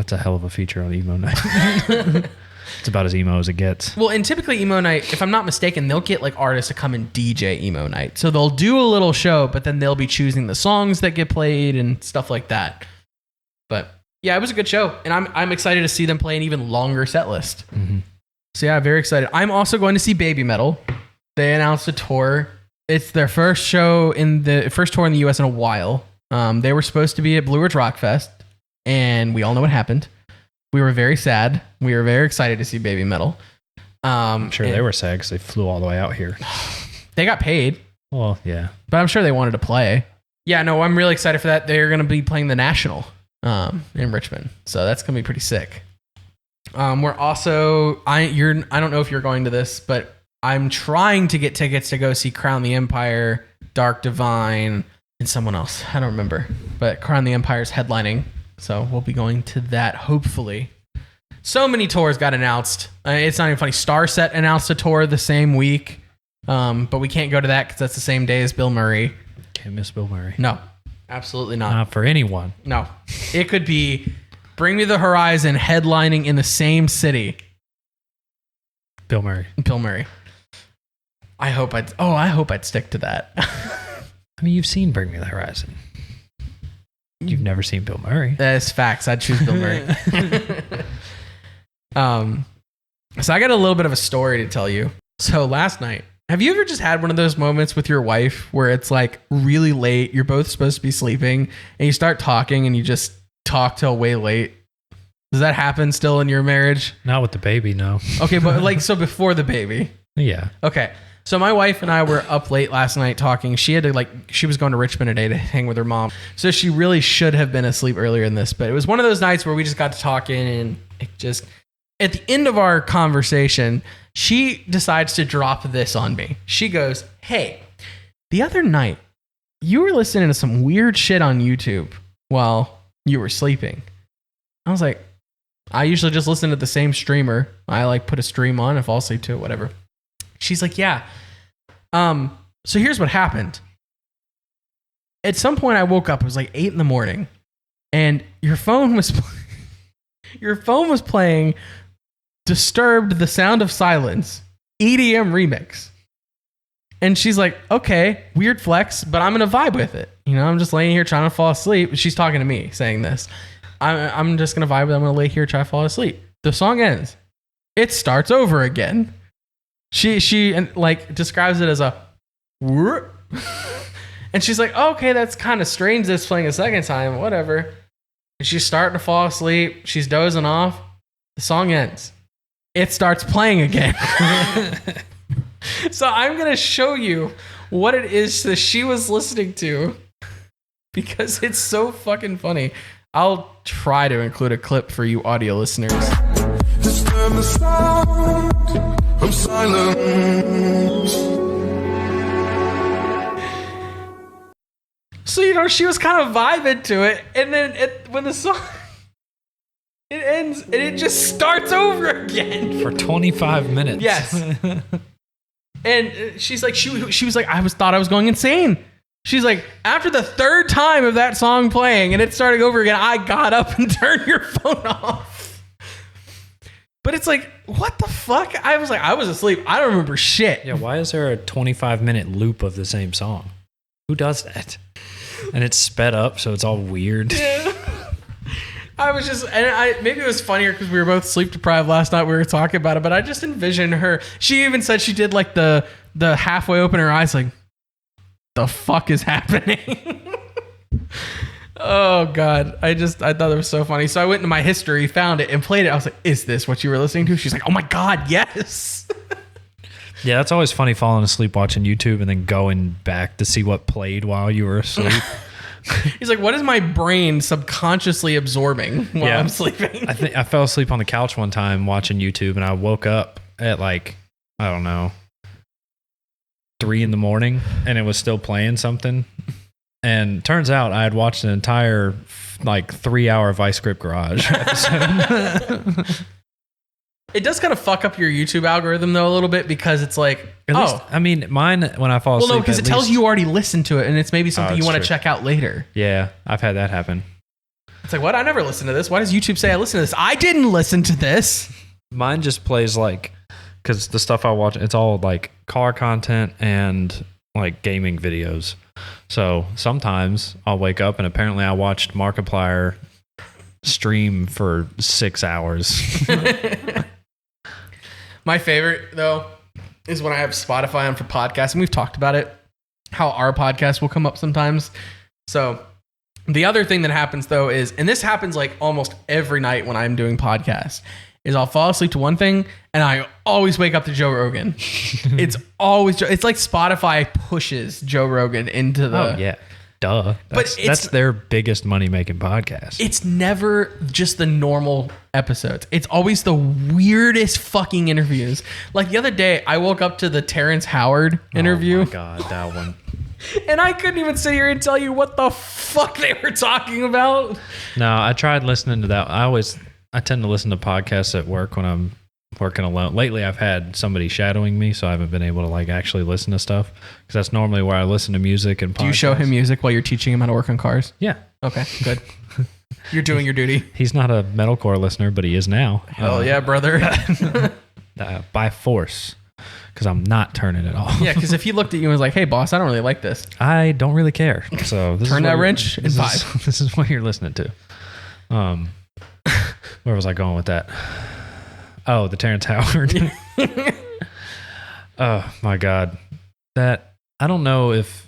That's a hell of a feature on emo night. It's about as emo as it gets. Well, and typically emo night, if I'm not mistaken, they'll get like artists to come and DJ emo night. So they'll do a little show, but then they'll be choosing the songs that get played and stuff like that. But yeah, it was a good show, and I'm excited to see them play an even longer set list. Mm-hmm. So yeah, very excited. I'm also going to see Baby Metal. They announced a tour. It's their first tour in the U.S. in a while. They were supposed to be at Blue Ridge Rock Fest, and we all know what happened. We were very sad. We were very excited to see Baby Metal. I'm sure they were sad because they flew all the way out here. They got paid. Well, yeah. But I'm sure they wanted to play. Yeah, no, I'm really excited for that. They're going to be playing the National in Richmond. So that's going to be pretty sick. We're also, I don't know if you're going to this, but I'm trying to get tickets to go see Crown the Empire, Dark Divine, and someone else. I don't remember. But Crown the Empire's headlining. So we'll be going to that, hopefully. So many tours got announced. It's not even funny. Starset announced a tour the same week. But we can't go to that because that's the same day as Bill Murray. Can't miss Bill Murray. No, absolutely not. Not for anyone. No. It could be Bring Me the Horizon headlining in the same city. Bill Murray. Bill Murray. I hope I'd stick to that. I mean, you've seen Bring Me the Horizon. You've never seen Bill Murray. That's facts. I'd choose Bill Murray. So I got a little bit of a story to tell you. So last night, have you ever just had one of those moments with your wife where it's like really late, you're both supposed to be sleeping, and you start talking and you just talk till way late? Does that happen still in your marriage? Not with the baby, no. Okay, but like, so before the baby. Yeah. Okay. So my wife and I were up late last night talking. She was going to Richmond today to hang with her mom. So she really should have been asleep earlier in this, but it was one of those nights where we just got to talking, and it just, at the end of our conversation, she decides to drop this on me. She goes, "Hey, the other night you were listening to some weird shit on YouTube while you were sleeping." I was like, "I usually just listen to the same streamer. I like put a stream on and fall asleep to it, whatever." She's like, "Yeah. So here's what happened. At some point I woke up, it was like 8 a.m, and your phone was playing Disturbed, The Sound of Silence, EDM remix." And she's like, "Okay, weird flex, but I'm going to vibe with it. You know, I'm just laying here trying to fall asleep." She's talking to me saying this. I'm just going to vibe with it. I'm going to lay here, try to fall asleep. The song ends. It starts over again. She like describes it as a whoop. And she's like, "Oh, okay, that's kind of strange that it's playing a second time, whatever." And she's starting to fall asleep. She's dozing off. The song ends. It starts playing again. So I'm going to show you what it is that she was listening to because it's so fucking funny. I'll try to include a clip for you audio listeners. Disturb the sound of silence. So, you know, she was kind of vibing to it, and then when the song it ends, and it just starts over again For 25 minutes. Yes. And she's like, she was like, thought I was going insane. She's like, after the third time of that song playing and it starting over again, I got up and turned your phone off. But it's like, what the fuck? I was like, I was asleep. I don't remember shit. Yeah, why is there a 25-minute loop of the same song? Who does that? And it's sped up, so it's all weird. Yeah. I was just, and maybe it was funnier because we were both sleep deprived last night. We were talking about it, but I just envisioned her. She even said she did like the halfway open her eyes, like, the fuck is happening? Oh God. I thought it was so funny. So I went into my history, found it, and played it. I was like, "Is this what you were listening to?" She's like, "Oh my God, yes." Yeah, that's always funny, falling asleep watching YouTube and then going back to see what played while you were asleep. He's like, "What is my brain subconsciously absorbing while I'm sleeping?" I think I fell asleep on the couch one time watching YouTube, and I woke up at like, I don't know, 3 a.m, and it was still playing something. And turns out I had watched an entire like 3-hour Vice Grip Garage episode. It does kind of fuck up your YouTube algorithm though a little bit because it's like, at least, I mean, mine when I fall asleep. Well, no, because it tells you already listened to it, and it's maybe something you want to check out later. Yeah, I've had that happen. It's like, what? I never listened to this. Why does YouTube say I listen to this? I didn't listen to this. Mine just plays like, because the stuff I watch, it's all like car content and like gaming videos. So sometimes I'll wake up and apparently I watched Markiplier stream for 6 hours. My favorite, though, is when I have Spotify on for podcasts, and we've talked about it, how our podcast will come up sometimes. So the other thing that happens, though, is, and this happens like almost every night when I'm doing podcasts, is I'll fall asleep to one thing, and I always wake up to Joe Rogan. It's always, it's like Spotify pushes Joe Rogan into the... Oh, yeah. Duh. That's their biggest money-making podcast. It's never just the normal episodes. It's always the weirdest fucking interviews. Like the other day, I woke up to the Terrence Howard interview. Oh my God, that one. And I couldn't even sit here and tell you what the fuck they were talking about. No, I tried listening to that. I tend to listen to podcasts at work when I'm working alone. Lately, I've had somebody shadowing me, so I haven't been able to like actually listen to stuff, because that's normally where I listen to music and podcasts. Do you show him music while you're teaching him how to work on cars? Yeah. Okay, good. You're doing your duty. He's not a metalcore listener, but he is now. Hell yeah, brother. By force, because I'm not turning it off. Yeah, because if he looked at you and was like, hey, boss, I don't really like this. I don't really care. So Turn that wrench in 5. This is what you're listening to. Where was I going with that? Oh, the Terrence Howard. Oh my God. That, I don't know if...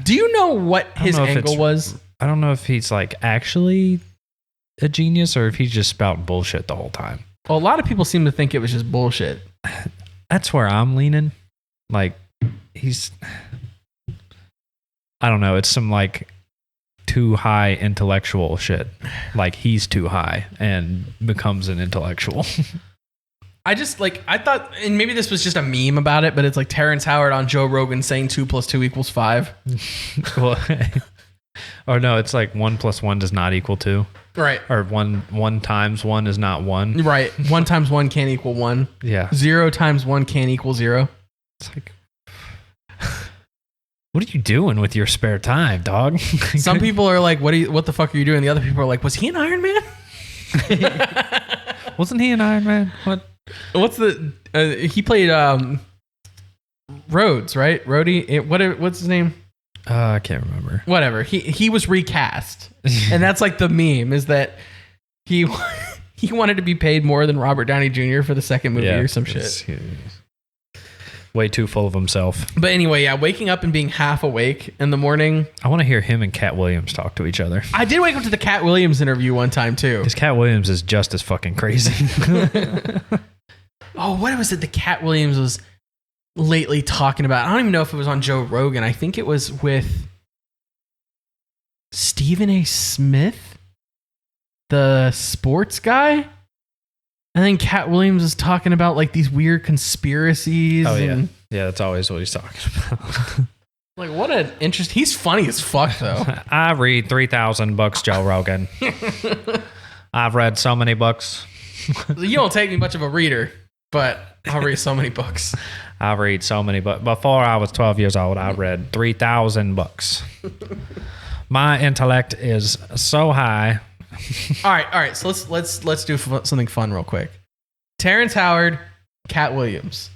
Do you know what his angle was? I don't know if he's like actually a genius or if he's just spouting bullshit the whole time. Well, a lot of people seem to think it was just bullshit. That's where I'm leaning. Like, I don't know. It's some like too high intellectual shit. Like he's too high and becomes an intellectual. I thought, and maybe this was just a meme about it, but it's like Terrence Howard on Joe Rogan saying 2 + 2 = 5. Well, or no, it's like 1 + 1 does not equal 2. Right. Or 1 times 1 is not 1. Right. 1 times 1 can't equal 1. Yeah. 0 times 1 can't equal 0. It's like, what are you doing with your spare time, dog? Some people are like, what the fuck are you doing? The other people are like, was he an Iron Man? Wasn't he an Iron Man? What? What's the he played Rhodes, right? Rhodey. What's his name? I can't remember. Whatever. He was recast, and that's like the meme is that he wanted to be paid more than Robert Downey Jr. for the second movie or some shit. Way too full of himself. But anyway, yeah, waking up and being half awake in the morning. I want to hear him and Cat Williams talk to each other. I did wake up to the Cat Williams interview one time too. Because Cat Williams is just as fucking crazy. Oh, what was it the Cat Williams was lately talking about? I don't even know if it was on Joe Rogan. I think it was with Stephen A. Smith, the sports guy. And then Cat Williams is talking about like these weird conspiracies. Oh, yeah. And, yeah, that's always what he's talking about. like, what an interest. He's funny as fuck, though. I read 3,000 books, Joe Rogan. I've read so many books. You don't take me much of a reader, but I read so many books. I read so many books. Before I was 12 years old, I read 3,000 books. My intellect is so high. All right. So let's do something fun real quick. Terrence Howard, Cat Williams.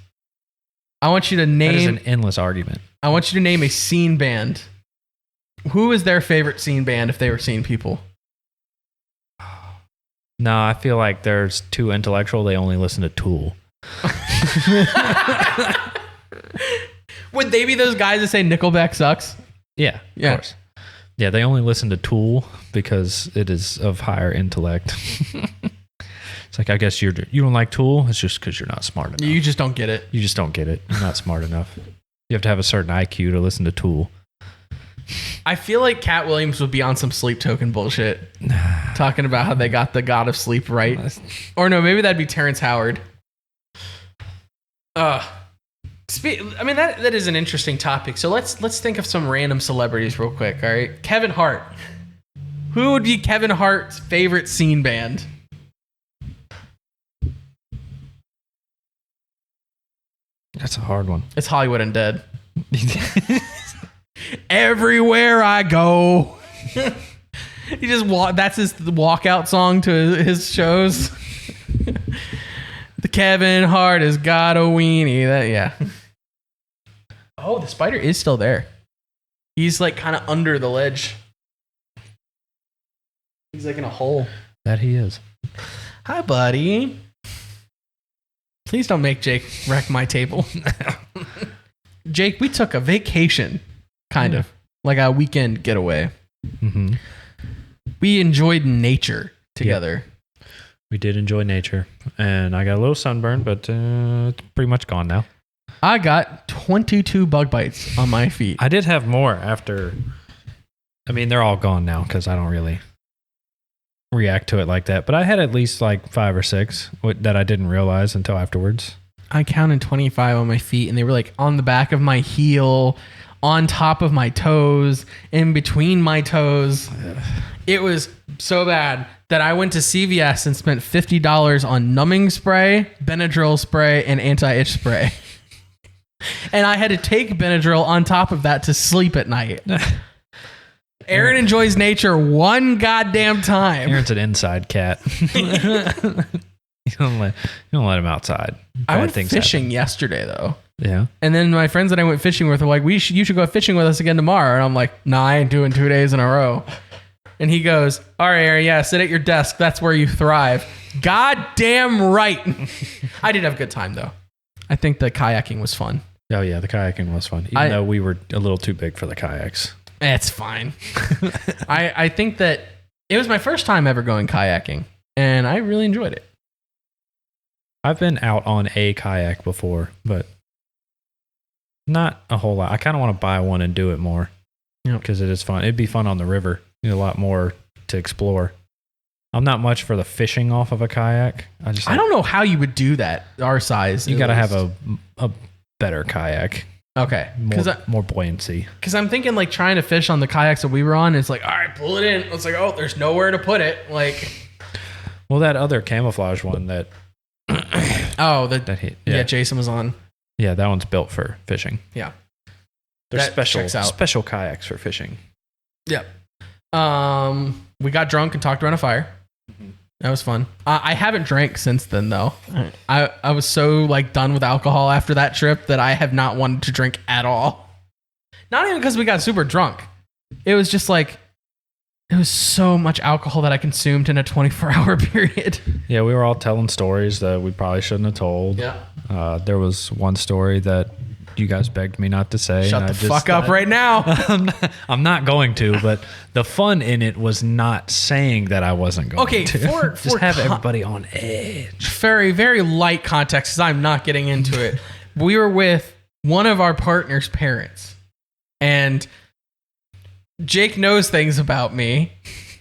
I want you to name. That is an endless argument. I want you to name a scene band. Who is their favorite scene band if they were scene people? No, I feel like they're too intellectual. They only listen to Tool. Would they be those guys that say Nickelback sucks? Yeah, of course. Yeah, they only listen to Tool because it is of higher intellect. It's like, I guess you don't like Tool. It's just because you're not smart enough. You just don't get it. You just don't get it. You're not smart enough. You have to have a certain IQ to listen to Tool. I feel like Cat Williams would be on some Sleep Token bullshit. Talking about how they got the God of Sleep right. Or no, maybe that'd be Terrence Howard. I mean, that is an interesting topic. So let's think of some random celebrities real quick, all right? Kevin Hart. Who would be Kevin Hart's favorite scene band? That's a hard one. It's Hollywood Undead. Everywhere I go. He just that's his walkout song to his shows. The Kevin Hart has got a weenie. Yeah. Oh, the spider is still there. He's like kind of under the ledge. He's like in a hole. That he is. Hi, buddy. Please don't make Jake wreck my table. Jake, we took a vacation, kind of like a weekend getaway. Mm-hmm. We enjoyed nature together. Yep. We did enjoy nature, and I got a little sunburn, but it's pretty much gone now. I got 22 bug bites on my feet. I did have more after. I mean, they're all gone now because I don't really react to it like that. But I had at least like 5 or 6 that I didn't realize until afterwards. I counted 25 on my feet, and they were like on the back of my heel, on top of my toes, in between my toes. It was so bad that I went to CVS and spent $50 on numbing spray, Benadryl spray, and anti-itch spray. And I had to take Benadryl on top of that to sleep at night. Aaron enjoys nature one goddamn time. Aaron's an inside cat. You don't let him outside. I Bad went things fishing happen. yesterday, though. Yeah. And then my friends that I went fishing with were like, you should go fishing with us again tomorrow. And I'm like, nah, I ain't doing 2 days in a row. And he goes, all right, Aaron, yeah, sit at your desk. That's where you thrive. Goddamn right. I did have a good time, though. I think the kayaking was fun. Oh, yeah, the kayaking was fun. Even though we were a little too big for the kayaks. It's fine. I think that it was my first time ever going kayaking, and I really enjoyed it. I've been out on a kayak before, but not a whole lot. I kind of want to buy one and do it more because it is fun. It'd be fun on the river. A lot more to explore. I'm not much for the fishing off of a kayak. I don't know how you would do that. Our size. You got to have a better kayak. Okay. More buoyancy. Because I'm thinking like trying to fish on the kayaks that we were on. It's like, all right, pull it in. It's like, oh, there's nowhere to put it. Like, well, that other camouflage one that. Jason was on. Yeah, that one's built for fishing. Yeah. There's That checks out. special kayaks for fishing. Yep. We got drunk and talked around a fire. Mm-hmm. That was fun. I haven't drank since then, though. I was so like done with alcohol after that trip that I have not wanted to drink at all. Not even because we got super drunk. It was just like, it was so much alcohol that I consumed in a 24-hour period. Yeah, we were all telling stories that we probably shouldn't have told. Yeah. There was one story that you guys begged me not to say. Shut the fuck up right now. I'm not going to, but the fun in it was not saying that I wasn't going to. Just have everybody on edge. Very, very light context because I'm not getting into it. We were with one of our partner's parents, and Jake knows things about me.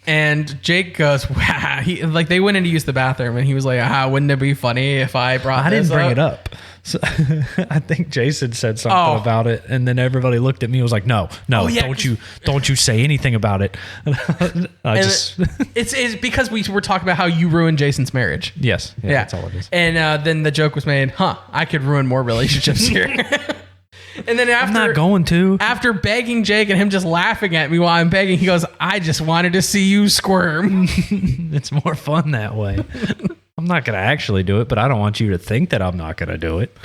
And Jake goes, wow. They went in to use the bathroom, and he was like, wouldn't it be funny if I brought I this didn't bring up? it up. So I think Jason said something about it, and then everybody looked at me and was like, no, don't you say anything about it. It's because we were talking about how you ruined Jason's marriage. Yes. Yeah, that's all it is. And then the joke was made, I could ruin more relationships here. And then I'm not going to. After begging Jake and him just laughing at me while I'm begging, he goes, I just wanted to see you squirm. It's more fun that way. I'm not going to actually do it, but I don't want you to think that I'm not going to do it.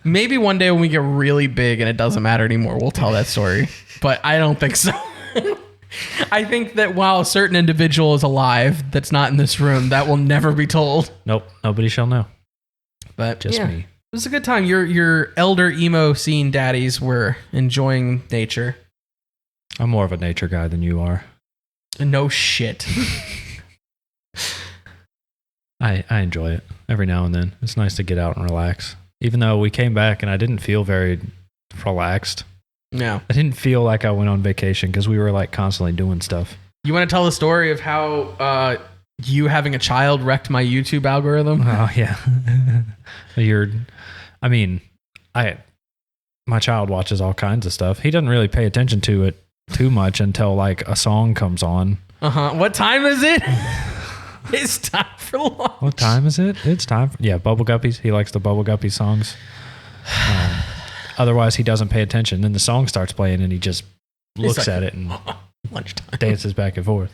Maybe one day when we get really big and it doesn't matter anymore, we'll tell that story. But I don't think so. I think that while a certain individual is alive that's not in this room, that will never be told. Nope. Nobody shall know. But just me. It was a good time. Your elder emo scene daddies were enjoying nature. I'm more of a nature guy than you are. No shit. I enjoy it every now and then. It's nice to get out and relax. Even though we came back and I didn't feel very relaxed. No. I didn't feel like I went on vacation because we were like constantly doing stuff. You want to tell the story of how you having a child wrecked my YouTube algorithm? Oh, yeah. My child watches all kinds of stuff. He doesn't really pay attention to it too much until like a song comes on. What time is it? It's time for lunch. What time is it? It's time for, Bubble Guppies. He likes the Bubble Guppy songs. Otherwise, he doesn't pay attention. Then the song starts playing and he just looks at it and Lunchtime. dances back and forth.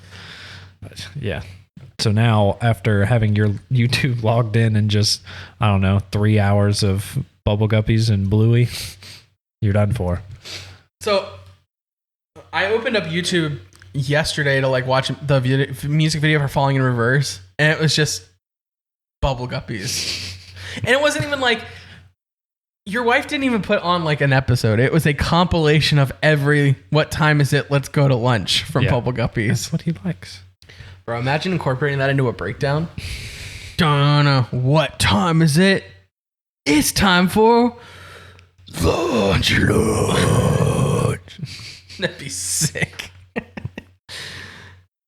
But yeah. So now, after having your YouTube logged in and just, I don't know, 3 hours of Bubble Guppies and Bluey, you're done for. So I opened up YouTube yesterday to like watch the music video for Falling in Reverse, and it was just Bubble Guppies. And it wasn't even like, your wife didn't even put on like an episode. It was a compilation of what time is it? Let's go to lunch from Bubble Guppies. That's what he likes. Bro, imagine incorporating that into a breakdown. Don't know. What time is it? It's time for lunch. That'd be sick.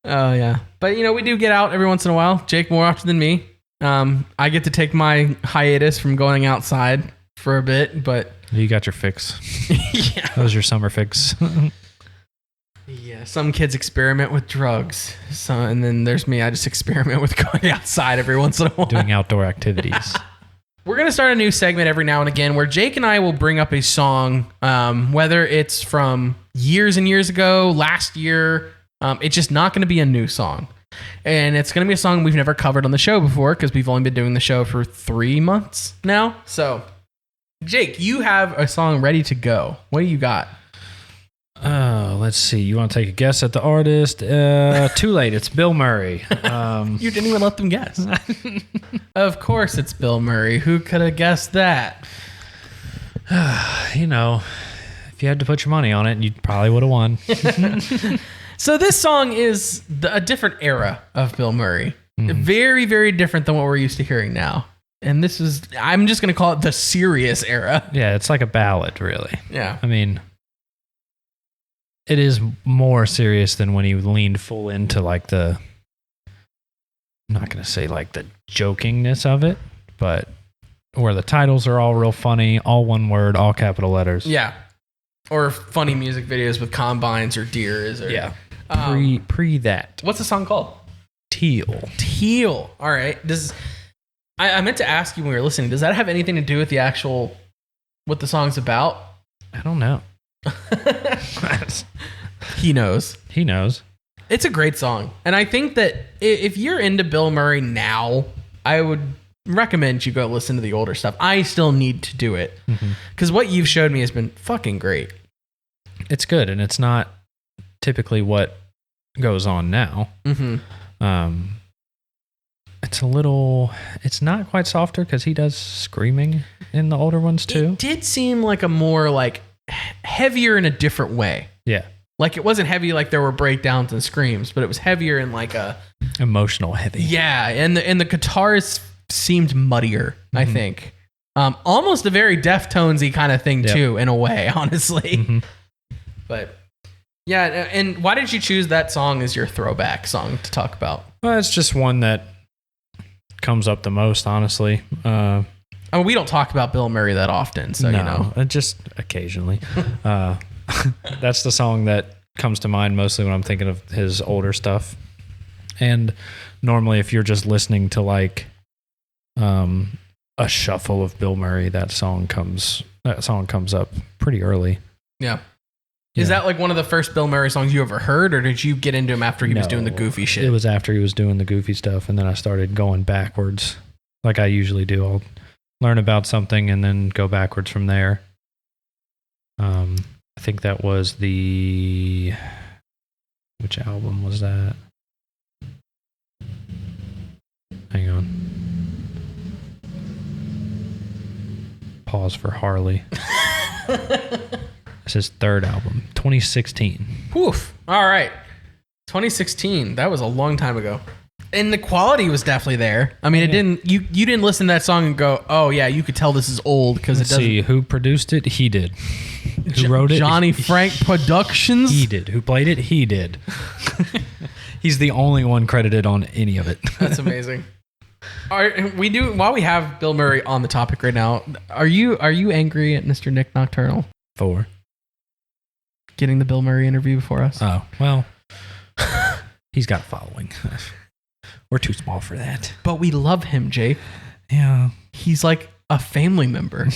Oh, yeah. But, we do get out every once in a while. Jake more often than me. I get to take my hiatus from going outside for a bit, but... You got your fix. Yeah. That was your summer fix. Yeah, some kids experiment with drugs. And then there's me. I just experiment with going outside every once in a while. Doing outdoor activities. We're going to start a new segment every now and again where Jake and I will bring up a song, whether it's from years and years ago, last year. It's just not going to be a new song. And it's going to be a song we've never covered on the show before because we've only been doing the show for 3 months now. So, Jake, you have a song ready to go. What do you got? Oh, let's see. You want to take a guess at the artist? Too late. It's Bill Murray. You didn't even let them guess. Of course it's Bill Murray. Who could have guessed that? If you had to put your money on it, you probably would have won. So this song is a different era of Bill Murray. Very, very different than what we're used to hearing now. And this is, I'm just going to call it the serious era. Yeah, it's like a ballad, really. Yeah. I mean, it is more serious than when he leaned full into like I'm not going to say like the jokingness of it, but where the titles are all real funny, all one word, all capital letters. Yeah. Or funny music videos with combines or deers. Or, yeah. Pre that. What's the song called? Teal. All right. I meant to ask you when we were listening, does that have anything to do with what the song's about? I don't know. He knows. It's a great song. And I think that if you're into Bill Murray now, I would recommend you go listen to the older stuff. I still need to do it because what you've showed me has been fucking great. It's good, and it's not typically what goes on now. It's not quite softer because he does screaming in the older ones too. It did seem like a more like heavier in a different way. Yeah. Like it wasn't heavy like there were breakdowns and screams, but it was heavier in like a emotional heavy. Yeah, and the guitars seemed muddier, I think. Almost a very Deftones-y kind of thing too, in a way, honestly. But yeah, and why did you choose that song as your throwback song to talk about? Well, it's just one that comes up the most, honestly. I mean, we don't talk about Bill Murray that often, so just occasionally. That's the song that comes to mind mostly when I'm thinking of his older stuff. And normally, if you're just listening to like a shuffle of Bill Murray, that song comes up pretty early. Yeah. Is that like one of the first Bill Murray songs you ever heard, or did you get into him after he was doing the goofy shit? It was after he was doing the goofy stuff, and then I started going backwards, like I usually do. I'll learn about something and then go backwards from there. I think that was which album was that? Hang on. Pause for Harley. It's his third album, 2016. Woof. All right. 2016. That was a long time ago. And the quality was definitely there. I mean, you didn't listen to that song and go, oh yeah, you could tell this is old because it doesn't. See, who produced it? He did. Who wrote it? Johnny Frank Productions? He did. Who played it? He did. He's the only one credited on any of it. That's amazing. While we have Bill Murray on the topic right now, are you angry at Mr. Nick Nocturnal for getting the Bill Murray interview before us? Oh, well, he's got a following. We're too small for that. But we love him, Jake. Yeah. He's like a family member.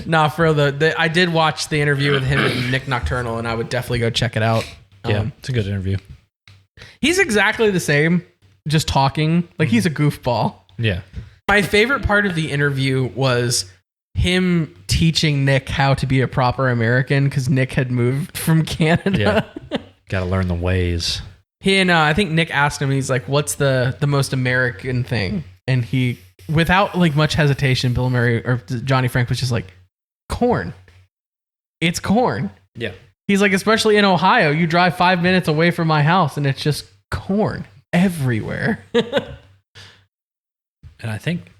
Nah, for real, I did watch the interview with him and Nick Nocturnal, and I would definitely go check it out. Yeah, it's a good interview. He's exactly the same, just talking. Like, he's a goofball. Yeah. My favorite part of the interview was him teaching Nick how to be a proper American because Nick had moved from Canada. Yeah. Got to learn the ways. He and I think Nick asked him, he's like, what's the most American thing? And he, without like much hesitation, Bill Murray or Johnny Frank was just like, corn. It's corn. Yeah. He's like, especially in Ohio, you drive 5 minutes away from my house and it's just corn everywhere. And I think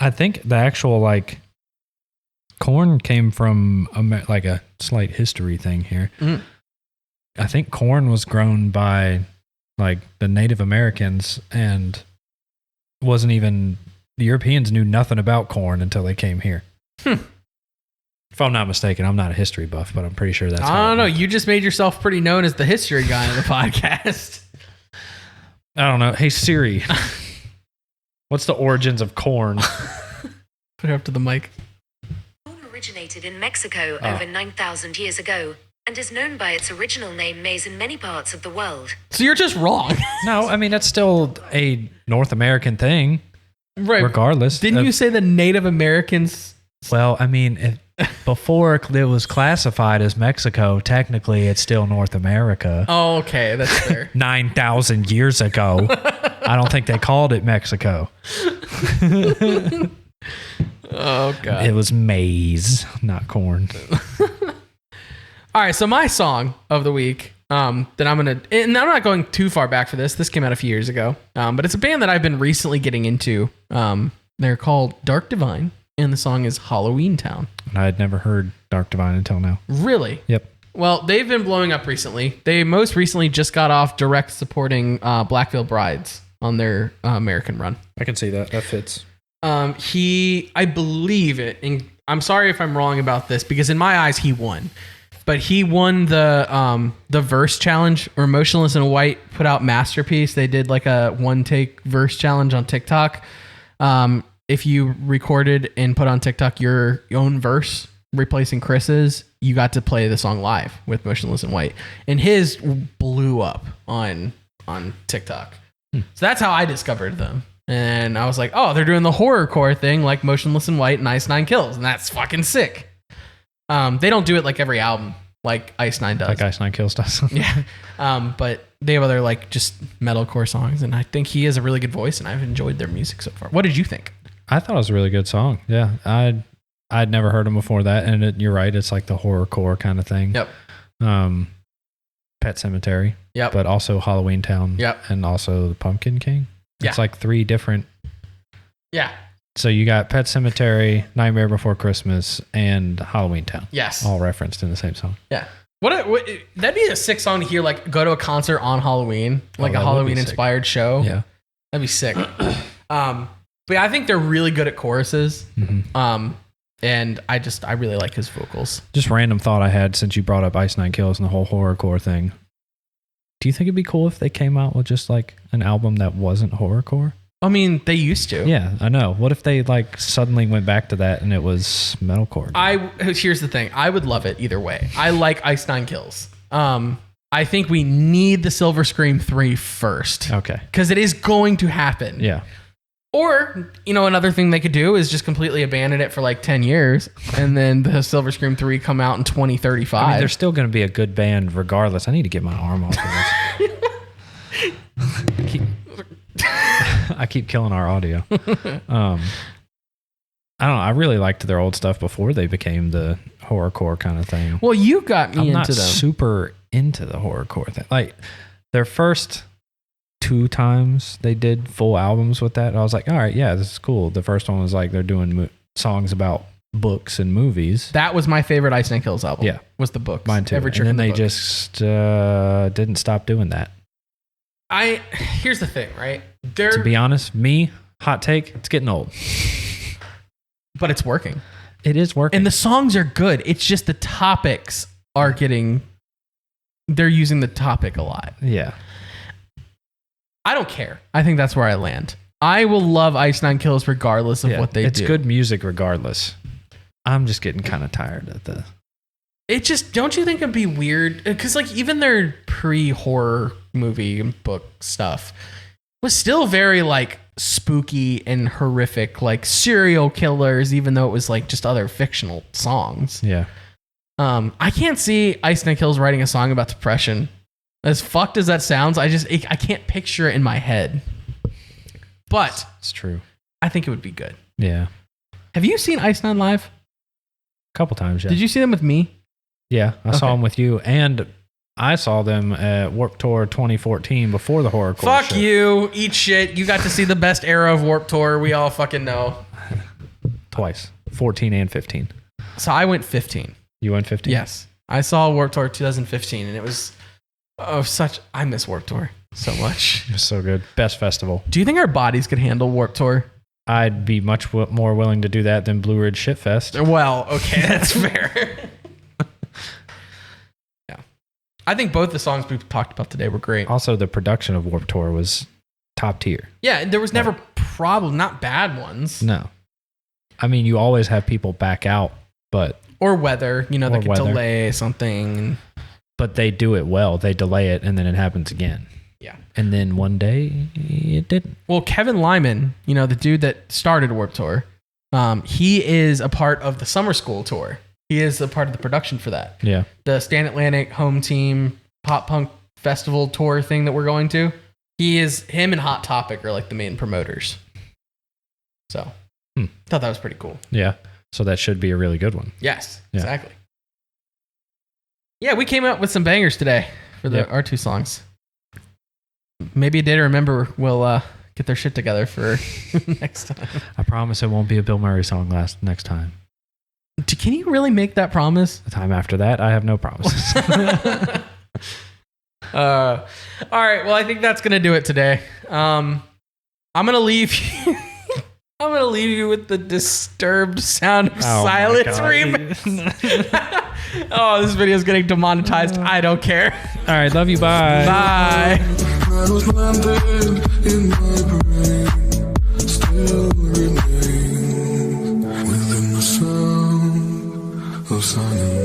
the actual like corn came from like a slight history thing here. Mm. I think corn was grown by like the Native Americans and wasn't even the Europeans knew nothing about corn until they came here. If I'm not mistaken, I'm not a history buff, but I'm pretty sure that's. I don't know. You just made yourself pretty known as the history guy on the podcast. I don't know. Hey Siri, what's the origins of corn? Put it up to the mic. Corn originated in Mexico over 9,000 years ago and is known by its original name maize in many parts of the world. So you're just wrong. No, I mean that's still a North American thing, Right. regardless. Didn't you say the Native Americans? Well, I mean, before it was classified as Mexico, technically it's still North America. Oh, okay. That's fair. 9,000 years ago. I don't think they called it Mexico. Oh, God. It was maize, not corn. All right. So my song of the week that I'm going to, and I'm not going too far back for this. This came out a few years ago, but it's a band that I've been recently getting into. They're called Dark Divine. And the song is Halloween Town. I had never heard Dark Divine until now. Really? Yep. Well, they've been blowing up recently. They most recently just got off direct supporting Black Veil Brides on their American run. I can see that. That fits. I believe it, and I'm sorry if I'm wrong about this, because in my eyes, he won. But he won the verse challenge, or Motionless in White put out Masterpiece. They did like a one-take verse challenge on TikTok. If you recorded and put on TikTok your own verse, replacing Chris's, you got to play the song live with Motionless in White. And his blew up on TikTok. So that's how I discovered them. And I was like, oh, they're doing the horrorcore thing like Motionless in White and Ice Nine Kills. And that's fucking sick. They don't do it like every album like Ice Nine does. Like Ice Nine Kills does. Yeah. But they have other like just metalcore songs. And I think he has a really good voice and I've enjoyed their music so far. What did you think? I thought it was a really good song. Yeah. I'd never heard him before that. And you're right. It's like the horrorcore kind of thing. Yep. Pet Cemetery. Yep. But also Halloween Town. Yep. And also the Pumpkin King. Yeah. It's like three different. Yeah. So you got Pet Cemetery, Nightmare Before Christmas, and Halloween Town. Yes. All referenced in the same song. Yeah. What that'd be a sick song to hear, like go to a concert on Halloween, like a Halloween inspired show. Yeah. That'd be sick. But yeah, I think they're really good at choruses. Mm-hmm. And I really like his vocals. Just random thought I had since you brought up Ice Nine Kills and the whole horrorcore thing. Do you think it'd be cool if they came out with just like an album that wasn't horrorcore? I mean, they used to. Yeah, I know. What if they like suddenly went back to that and it was metalcore? Here's the thing. I would love it either way. I like Ice Nine Kills. I think we need the Silver Scream 3 first. Okay. Because it is going to happen. Yeah. Or, another thing they could do is just completely abandon it for like 10 years and then the Silver Scream 3 come out in 2035. I mean, they're still going to be a good band regardless. I need to get my arm off of this. I keep killing our audio. I don't know. I really liked their old stuff before they became the horrorcore kind of thing. Well, you got me I'm into not them. super into the horrorcore thing. Like their first 2 times they did full albums with that. I was like, all right, yeah, this is cool. The first one was like they're doing songs about books and movies. That was my favorite Ice Nine Kills album. Yeah, was the books. Mine too. Every and then the they book. just didn't stop doing that. Here's the thing, right? To be honest, hot take, it's getting old. But it's working. It is working. And the songs are good. It's just the topics are they're using the topic a lot. Yeah. I don't care. I think that's where I land. I will love Ice Nine Kills regardless of what they do. It's good music regardless. I'm just getting kind of tired of it just, don't you think it'd be weird? Because like even their pre-horror movie and book stuff was still very like spooky and horrific, like serial killers, even though it was like just other fictional songs. Yeah. I can't see Ice Nine Kills writing a song about depression. As fucked as that sounds, I can't picture it in my head. But It's true. I think it would be good. Yeah. Have you seen Ice Nine live? A couple times, yeah. Did you see them with me? Yeah, I saw Okay. them with you, and I saw them at Warped Tour 2014 before the horrorcore. Fuck shit. you. Eat shit. You got to see the best era of Warped Tour. We all fucking know. Twice, 14 and 15. So I went 15. You went 15? Yes. I saw Warped Tour 2015, and it was I miss Warped Tour so much. It was so good. Best festival. Do you think our bodies could handle Warped Tour? I'd be much more willing to do that than Blue Ridge Shitfest. Well, okay, that's fair. Yeah. I think both the songs we talked about today were great. Also, the production of Warped Tour was top tier. Yeah, and there was never not bad ones. No. I mean, you always have people back out, but Or weather, they Or could weather. delay something. they do it well. They delay it, and then it happens again. Yeah. And then one day, it didn't. Well, Kevin Lyman, the dude that started Warped Tour, he is a part of the Summer School tour. He is a part of the production for that. Yeah. The Stan Atlantic home team pop punk festival tour thing that we're going to. Him and Hot Topic are like the main promoters. So, thought that was pretty cool. Yeah. So that should be a really good one. Yes, Yeah. exactly. Yeah, we came up with some bangers today for our two songs. Maybe a day to remember will get their shit together for next time. I promise it won't be a Bill Murray song next time. Can you really make that promise? The time after that, I have no promises. All right. Well, I think that's gonna do it today. I'm gonna leave you. I'm gonna leave you with the Disturbed Sound of Silence remix. Oh, this video is getting demonetized. I don't care. All right. Love you. Bye. Bye. Shadows landed in my brain, still remain within the sound of silence.